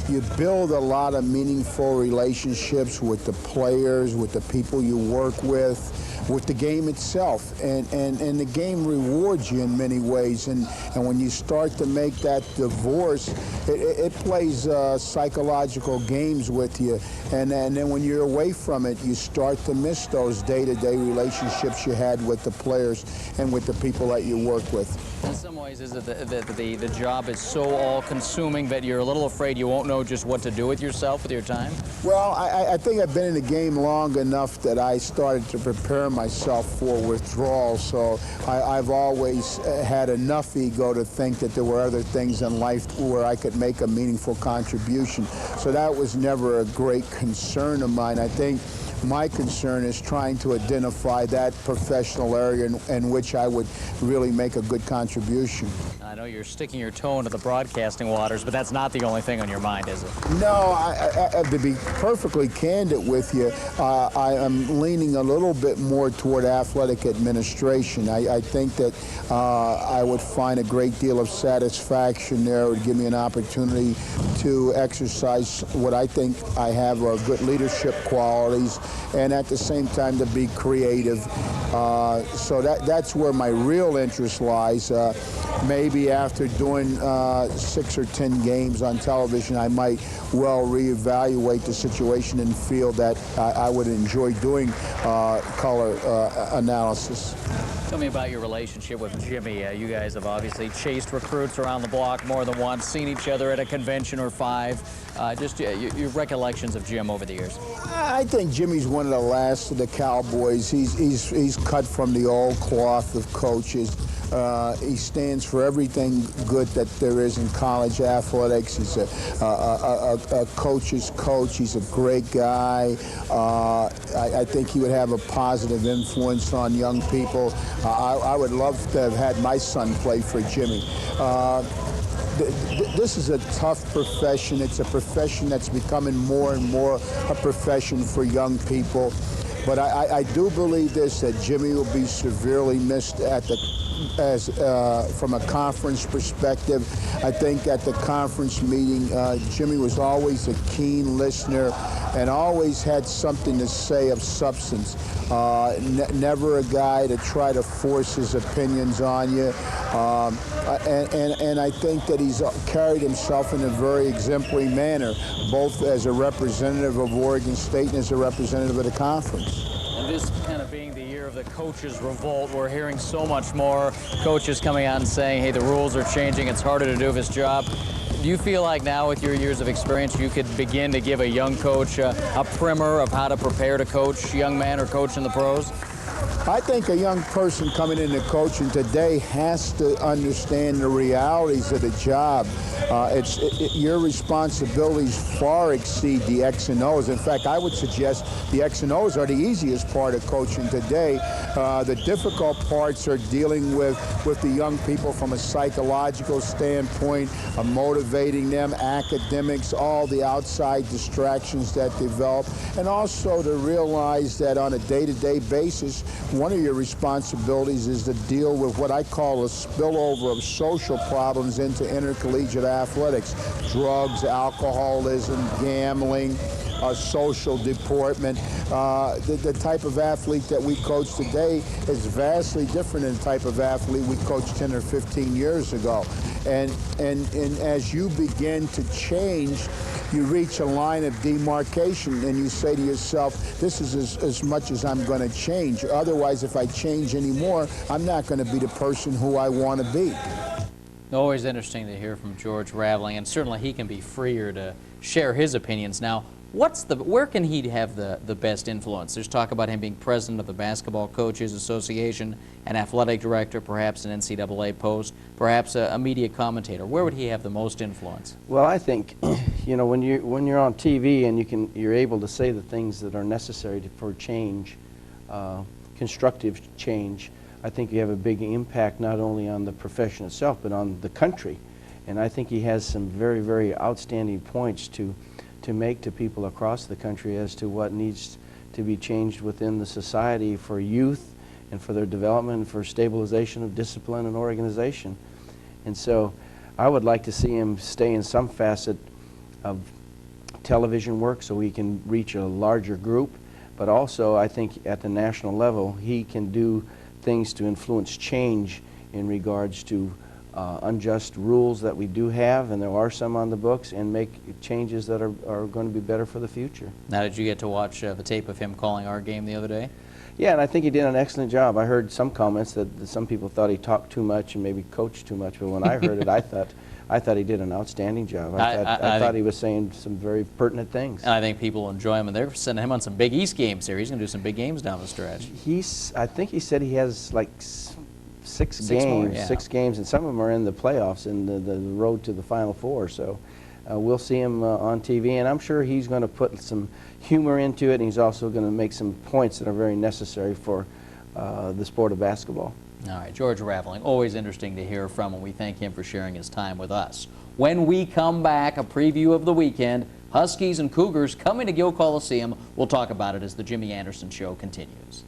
you build a lot of meaningful relationships with the players, with the people you work with the game itself, and the game rewards you in many ways, and when you start to make that divorce, it plays psychological games with you, and then when you're away from it, you start to miss those day-to-day relationships you had with the players and with the people that you work with. In some ways, is it the job is so all-consuming that you're a little afraid you won't know just what to do with yourself with your time? Well, I think I've been in the game long enough that I started to prepare myself for withdrawal, so I've always had enough ego to think that there were other things in life where I could make a meaningful contribution. So that was never a great concern of mine. I think my concern is trying to identify that professional area in which I would really make a good contribution. I know you're sticking your toe into the broadcasting waters, but that's not the only thing on your mind, is it? No, to be perfectly candid with you, I am leaning a little bit more toward athletic administration. I think that I would find a great deal of satisfaction there. It would give me an opportunity to exercise what I think I have good leadership qualities, and at the same time to be creative. So that's where my real interest lies. Maybe after doing 6 or 10 games on television, I might well reevaluate the situation and feel that I would enjoy doing color analysis. Tell me about your relationship with Jimmy. You guys have obviously chased recruits around the block more than once, seen each other at a convention or five. Just your recollections of Jim over the years. I think Jimmy's one of the last of the Cowboys. He's cut from the old cloth of coaches. He stands for everything good that there is in college athletics. He's a coach's coach. He's a great guy. I think he would have a positive influence on young people. I would love to have had my son play for Jimmy. This is a tough profession. It's a profession that's becoming more and more a profession for young people. But I do believe this, that Jimmy will be severely missed from a conference perspective. I think at the conference meeting, Jimmy was always a keen listener and always had something to say of substance. Never a guy to try to force his opinions on you. And I think that he's carried himself in a very exemplary manner, both as a representative of Oregon State and as a representative of the conference. And this kind of being the year of the coaches' revolt, we're hearing so much more coaches coming out and saying, hey, the rules are changing, it's harder to do this job. Do you feel like now with your years of experience you could begin to give a young coach a primer of how to prepare to coach, young man or coach in the pros? I think a young person coming into coaching today has to understand the realities of the job. Your responsibilities far exceed the X and O's. In fact, I would suggest the X and O's are the easiest part of coaching today. The difficult parts are dealing with the young people from a psychological standpoint, motivating them, academics, all the outside distractions that develop, and also to realize that on a day-to-day basis, one of your responsibilities is to deal with what I call a spillover of social problems into intercollegiate athletics. Drugs, alcoholism, gambling, social deportment. The type of athlete that we coach today is vastly different than the type of athlete we coached 10 or 15 years ago. And as you begin to change, you reach a line of demarcation and you say to yourself, this is as much as I'm going to change. Otherwise, if I change anymore, I'm not going to be the person who I want to be. Always interesting to hear from George Raveling, and certainly he can be freer to share his opinions. Now, where can he have the best influence? There's talk about him being president of the Basketball Coaches Association, an athletic director, perhaps an NCAA post, perhaps a media commentator. Where would he have the most influence? Well, I think, you know, when you're on TV and you're able to say the things that are necessary for change, constructive change, I think you have a big impact not only on the profession itself but on the country. And I think he has some very, very outstanding points to make to people across the country as to what needs to be changed within the society for youth and for their development and for stabilization of discipline and organization. And so I would like to see him stay in some facet of television work so he can reach a larger group, but also I think at the national level he can do things to influence change in regards to unjust rules that we do have, and there are some on the books, and make changes that are going to be better for the future. Now, did you get to watch the tape of him calling our game the other day? Yeah, and I think he did an excellent job. I heard some comments that some people thought he talked too much and maybe coached too much, but when I heard it, I thought he did an outstanding job. I thought he was saying some very pertinent things. And I think people enjoy him, and they're sending him on some Big East games here. He's going to do some big games down the stretch. I think he said he has like six games, more, yeah. 6 games, and some of them are in the playoffs in the road to the Final Four. So we'll see him on TV, and I'm sure he's going to put some humor into it, and he's also going to make some points that are very necessary for the sport of basketball. All right, George Raveling, always interesting to hear from, and we thank him for sharing his time with us. When we come back, a preview of the weekend, Huskies and Cougars coming to Gill Coliseum. We'll talk about it as the Jimmy Anderson Show continues.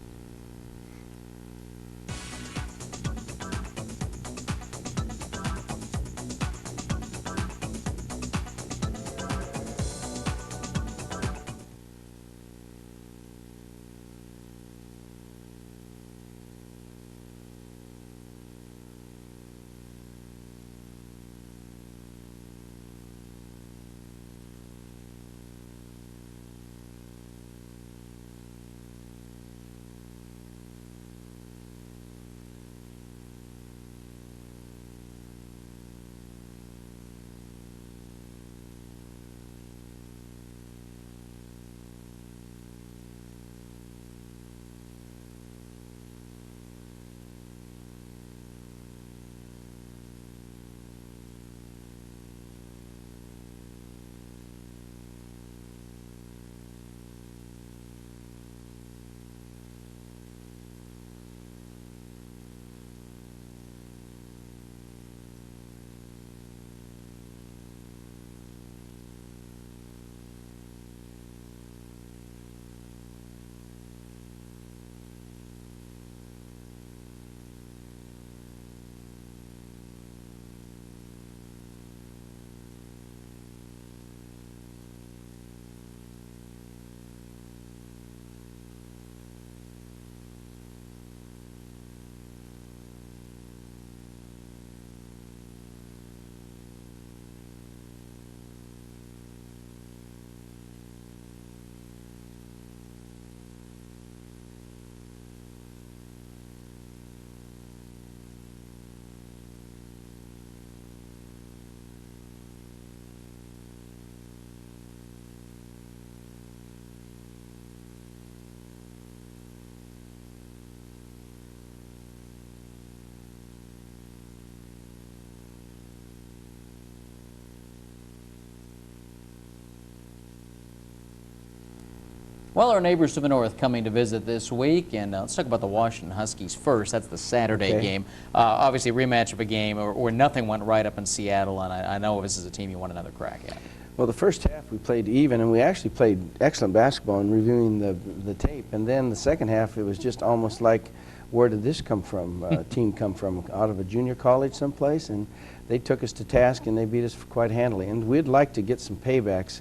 Well, our neighbors to the north coming to visit this week, and let's talk about the Washington Huskies first. That's the Saturday Okay. game. Obviously, a rematch of a game where nothing went right up in Seattle, and I know this is a team you want another crack at. Well, the first half we played even, and we actually played excellent basketball in reviewing the tape. And then the second half, it was just almost like, where did this come from? Team come from out of a junior college someplace, and they took us to task and they beat us quite handily. And we'd like to get some paybacks.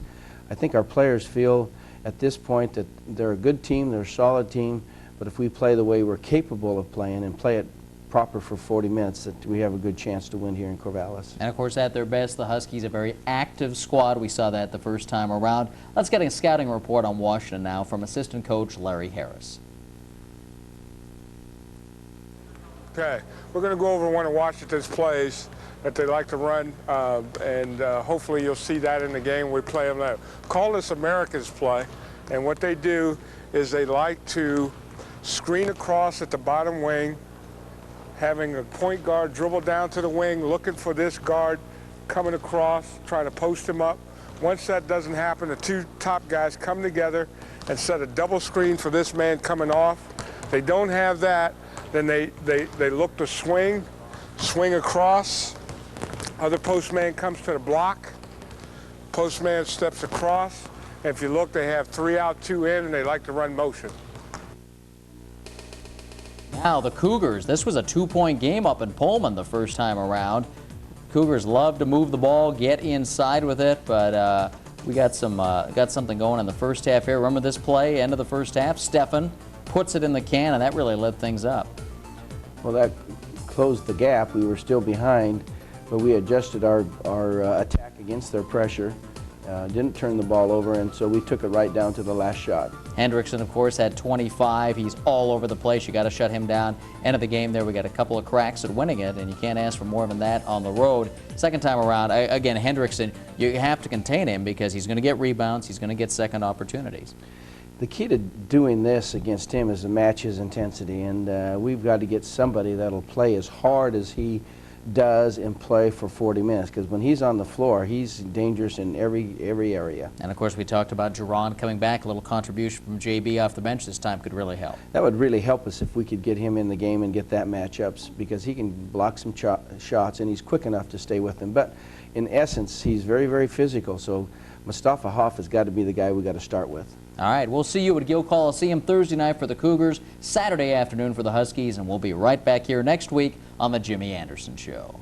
I think our players feel at this point that they're a good team, they're a solid team, but if we play the way we're capable of playing and play it proper for 40 minutes, that we have a good chance to win here in Corvallis. And of course, at their best, the Huskies, a very active squad. We saw that the first time around. Let's get a scouting report on Washington now from assistant coach Larry Harris. Okay, we're going to go over one of Washington's plays that they like to run, and hopefully you'll see that in the game we play them now. Call this America's play, and what they do is they like to screen across at the bottom wing, having a point guard dribble down to the wing, looking for this guard coming across, trying to post him up. Once that doesn't happen, the two top guys come together and set a double screen for this man coming off. They don't have that, then they look to swing across. Other postman comes to the block. Postman steps across. And if you look, they have 3 out, 2 in, and they like to run motion. Now, the Cougars. This was a 2-point game up in Pullman the first time around. Cougars love to move the ball, get inside with it, but we got something going in the first half here. Remember this play, end of the first half? Stephan puts it in the can, and that really lit things up. Well, that closed the gap. We were still behind, but we adjusted our attack against their pressure, didn't turn the ball over, and so we took it right down to the last shot. Hendrickson, of course, had 25. He's all over the place. You got to shut him down. End of the game there, we got a couple of cracks at winning it, and you can't ask for more than that on the road. Second time around, again, Hendrickson, you have to contain him because he's going to get rebounds. He's going to get second opportunities. The key to doing this against him is to match his intensity, and we've got to get somebody that'll play as hard as he does and play for 40 minutes, because when he's on the floor, he's dangerous in every area. And of course, we talked about Jerron coming back. A little contribution from JB off the bench this time could really help. That would really help us if we could get him in the game and get that matchups, because he can block some shots and he's quick enough to stay with them. But in essence, he's very, very physical, so Mustafa Hoff has got to be the guy we got to start with. All right, we'll see you at Gill Coliseum Thursday night for the Cougars, Saturday afternoon for the Huskies, and we'll be right back here next week on The Jimmy Anderson Show.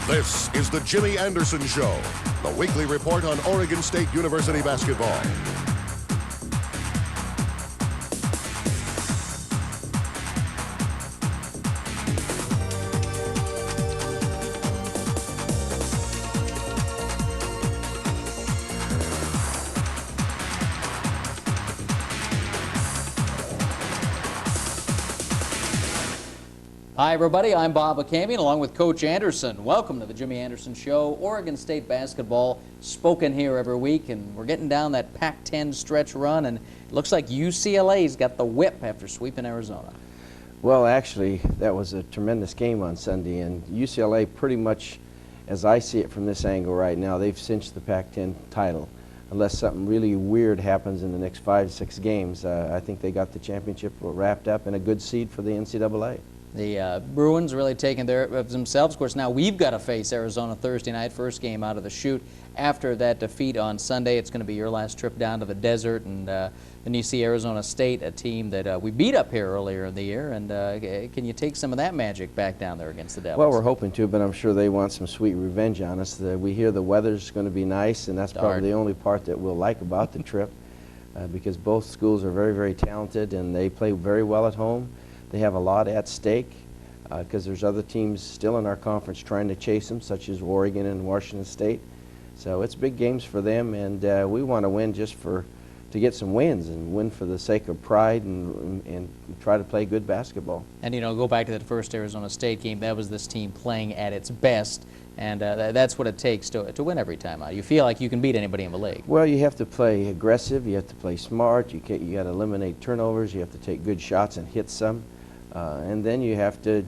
This is the Jimmy Anderson Show, the weekly report on Oregon State University basketball. Hi, everybody. I'm Bob Acambian along with Coach Anderson. Welcome to the Jimmy Anderson Show. Oregon State basketball spoken here every week, and we're getting down that Pac-10 stretch run, and it looks like UCLA's got the whip after sweeping Arizona. Well, actually, that was a tremendous game on Sunday, and UCLA pretty much, as I see it from this angle right now, they've cinched the Pac-10 title. Unless something really weird happens in the next 5 to 6 games, I think they got the championship wrapped up and a good seed for the NCAA. The Bruins really taking care of themselves. Of course, now we've got to face Arizona Thursday night, first game out of the chute. After that defeat on Sunday, it's going to be your last trip down to the desert, and then you see Arizona State, a team that we beat up here earlier in the year. And can you take some of that magic back down there against the Devils? Well, we're hoping to, but I'm sure they want some sweet revenge on us. We hear the weather's going to be nice, and that's probably the only part that we'll like about the trip, because both schools are very, very talented, and they play very well at home. They have a lot at stake because there's other teams still in our conference trying to chase them, such as Oregon and Washington State. So it's big games for them, and we want to win just for get some wins and win for the sake of pride and try to play good basketball. And, you know, go back to that first Arizona State game. That was this team playing at its best, and that's what it takes to win every time out. You feel like you can beat anybody in the league. Well, you have to play aggressive. You have to play smart. You got to eliminate turnovers. You have to take good shots and hit some, and then you have to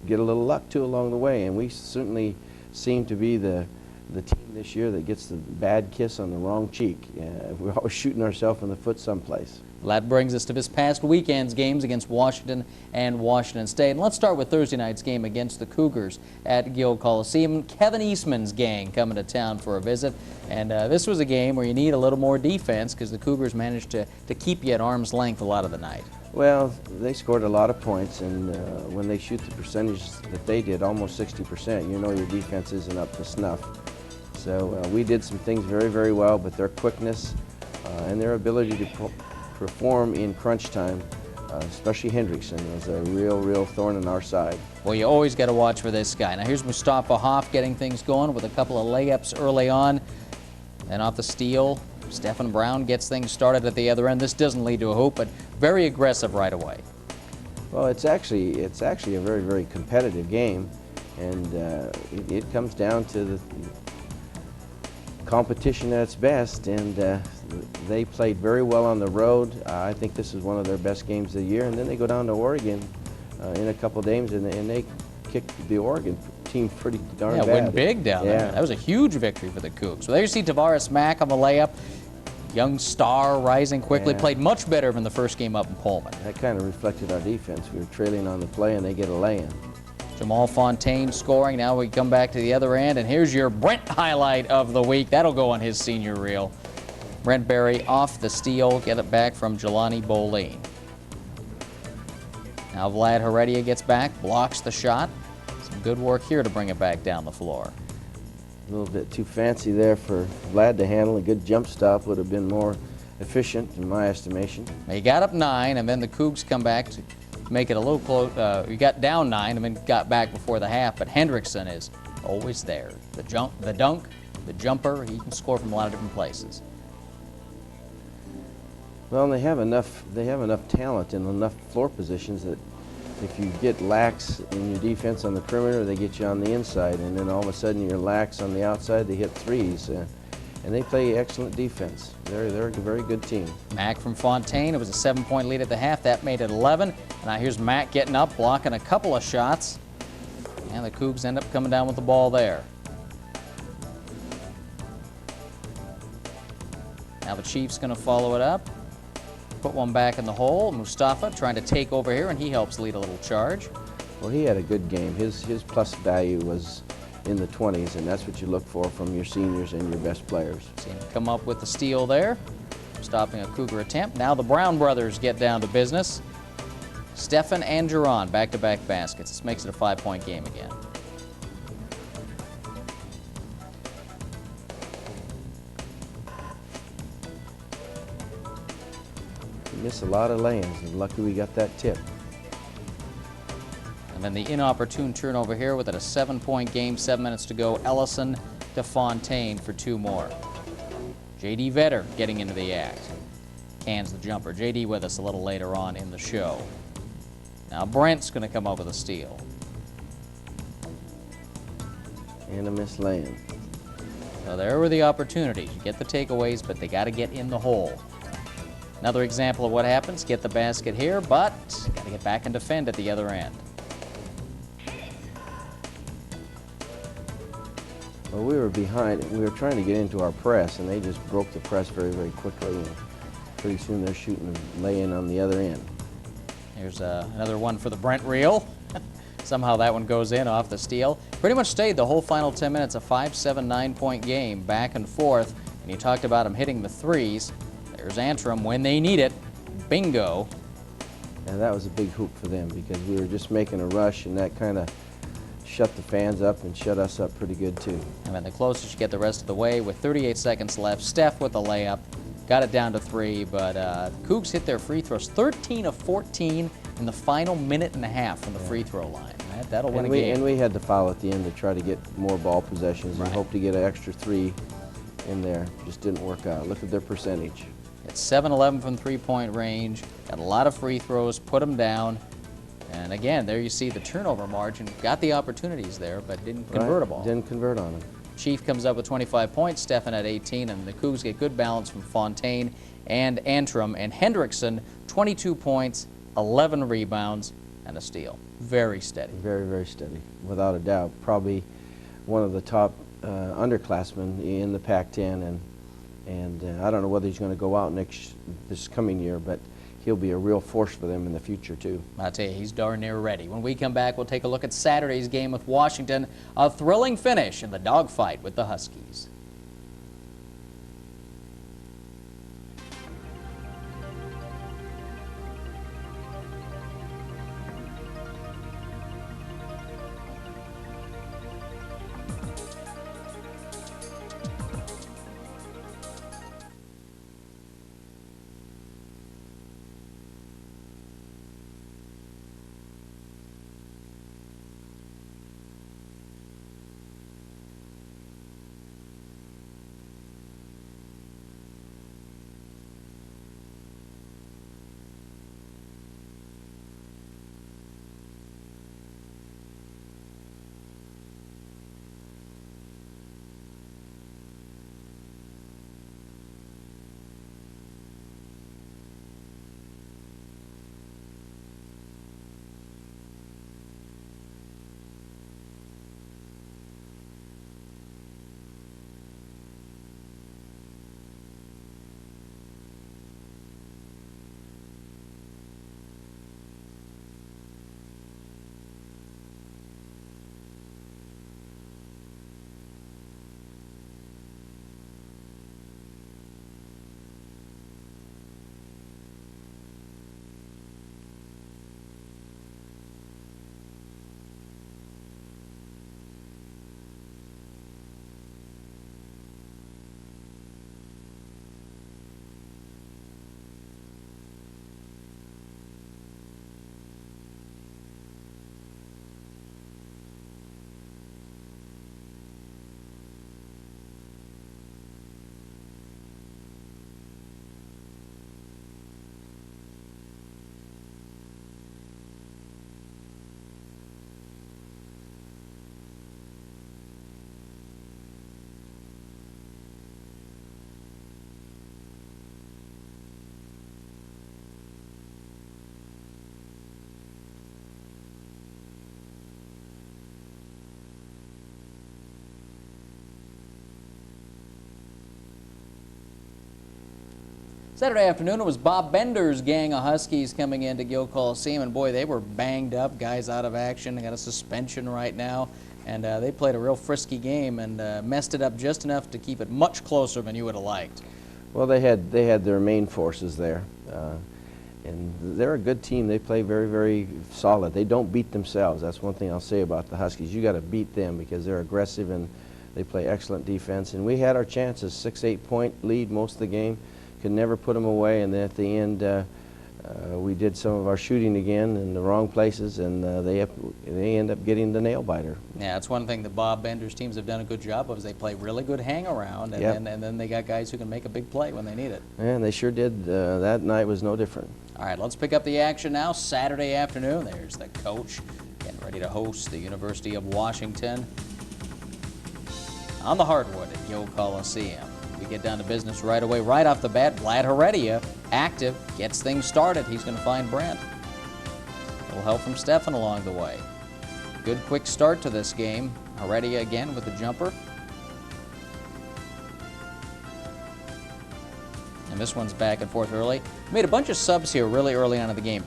get a little luck too along the way. And we certainly seem to be the team this year that gets the bad kiss on the wrong cheek. We're always shooting ourselves in the foot someplace. Well, that brings us to this past weekend's games against Washington and Washington State. And let's start with Thursday night's game against the Cougars at Gill Coliseum. Kevin Eastman's gang coming to town for a visit. And this was a game where you need a little more defense because the Cougars managed to keep you at arm's length a lot of the night. Well, they scored a lot of points, and when they shoot the percentage that they did, almost 60%, you know your defense isn't up to snuff. So we did some things very, very well, but their quickness and their ability to perform in crunch time, especially Hendrickson, was a real thorn in our side. Well, you always got to watch for this guy. Now here's Mustafa Hoff getting things going with a couple of layups early on. Then off the steal, Stephen Brown gets things started at the other end. This doesn't lead to a hoop, but very aggressive right away. Well, it's actually a very, very competitive game, and it comes down to the competition at its best, and they played very well on the road. I think this is one of their best games of the year, and then they go down to Oregon in a couple of games, and they kicked the Oregon team pretty darn bad. Yeah, win big down there. That was a huge victory for the Cougs. So there you see Tavares Mack on the layup. Young star rising quickly, played much better than the first game up in Pullman. That kind of reflected our defense. We were trailing on the play, and they get a lay-in. Jamal Fontaine scoring. Now we come back to the other end, and here's your Brent highlight of the week. That'll go on his senior reel. Brent Berry off the steal, get it back from Jelani Boleen. Now Vlad Heredia gets back, blocks the shot. Some good work here to bring it back down the floor. A little bit too fancy there for Vlad to handle. A good jump stop would have been more efficient in my estimation. He got up 9, and then the Cougs come back to make it a little close. We got down 9 and then got back before the half, but Hendrickson is always there. The dunk, the jumper, he can score from a lot of different places. Well, they have enough talent and enough floor positions that if you get lax in your defense on the perimeter, they get you on the inside, and then all of a sudden you're lax on the outside, they hit threes. And they play excellent defense. They're a very good team. Mack from Fontaine. It was a 7-point lead at the half. That made it 11. Now here's Mack getting up, blocking a couple of shots. And the Cougs end up coming down with the ball there. Now the Chiefs going to follow it up. Put one back in the hole. Mustafa trying to take over here, and he helps lead a little charge. Well, he had a good game. His plus value was in the 20s, and that's what you look for from your seniors and your best players. See him come up with the steal there, stopping a Cougar attempt. Now the Brown brothers get down to business. Stephen and Jerron back-to-back baskets. This makes it a 5-point game again. We miss a lot of lanes, and lucky we got that tip. And then the inopportune turnover here with it a 7-point game, 7 minutes to go. Ellison to Fontaine for 2 more. J.D. Vetter getting into the act. Cans the jumper. J.D. with us a little later on in the show. Now Brent's going to come up with a steal. And a missed lane. So there were the opportunities. You get the takeaways, but they got to get in the hole. Another example of what happens. Get the basket here, but got to get back and defend at the other end. Well, we were behind. We were trying to get into our press, and they just broke the press very, very quickly. And pretty soon they're shooting and laying on the other end. Here's another one for the Brent reel. Somehow that one goes in off the steal. Pretty much stayed the whole final 10 minutes, a 5-7, 9-point game, back and forth. And you talked about him hitting the threes. There's Antrim when they need it. Bingo. And that was a big hoop for them because we were just making a rush, and that kind of shut the fans up and shut us up pretty good too. And then the closest you get the rest of the way with 38 seconds left. Steph with a layup. Got it down to 3, but Cougs hit their free throws. 13 of 14 in the final minute and a half from the free throw line. That'll win a game. And we had to foul at the end to try to get more ball possessions and hope to get an extra 3 in there. Just didn't work out. Look at their percentage. It's 7-11 from three-point range. Got a lot of free throws, put them down. And again, there you see the turnover margin. Got the opportunities there, but didn't convert a ball. Didn't convert on them. Chief comes up with 25 points, Stephan at 18, and the Cougs get good balance from Fontaine and Antrim. And Hendrickson, 22 points, 11 rebounds, and a steal. Very steady. Very, very steady, without a doubt. Probably one of the top underclassmen in the Pac-10, and I don't know whether he's going to go out this coming year, but he'll be a real force for them in the future, too. I tell you, he's darn near ready. When we come back, we'll take a look at Saturday's game with Washington, a thrilling finish in the dogfight with the Huskies. Saturday afternoon, it was Bob Bender's gang of Huskies coming into Gill Coliseum, and boy, they were banged up, guys out of action. They got a suspension right now, and they played a real frisky game and messed it up just enough to keep it much closer than you would have liked. Well, they had their main forces there, and they're a good team. They play very, very solid. They don't beat themselves. That's one thing I'll say about the Huskies. You got to beat them because they're aggressive and they play excellent defense. And we had our chances, 6-8 point lead most of the game. Could never put them away, and then at the end we did some of our shooting again in the wrong places, and they end up getting the nail biter. Yeah, it's one thing that Bob Bender's teams have done a good job of is they play really good hang around, and, then they got guys who can make a big play when they need it. And they sure did. That night was no different. All right, let's pick up the action now. Saturday afternoon, there's the coach getting ready to host the University of Washington on the hardwood at Gill Coliseum. We get down to business right away, right off the bat. Vlad Heredia, active, gets things started. He's going to find Brent. A little help from Stephan along the way. Good quick start to this game. Heredia again with the jumper. And this one's back and forth early. Made a bunch of subs here really early on in the game.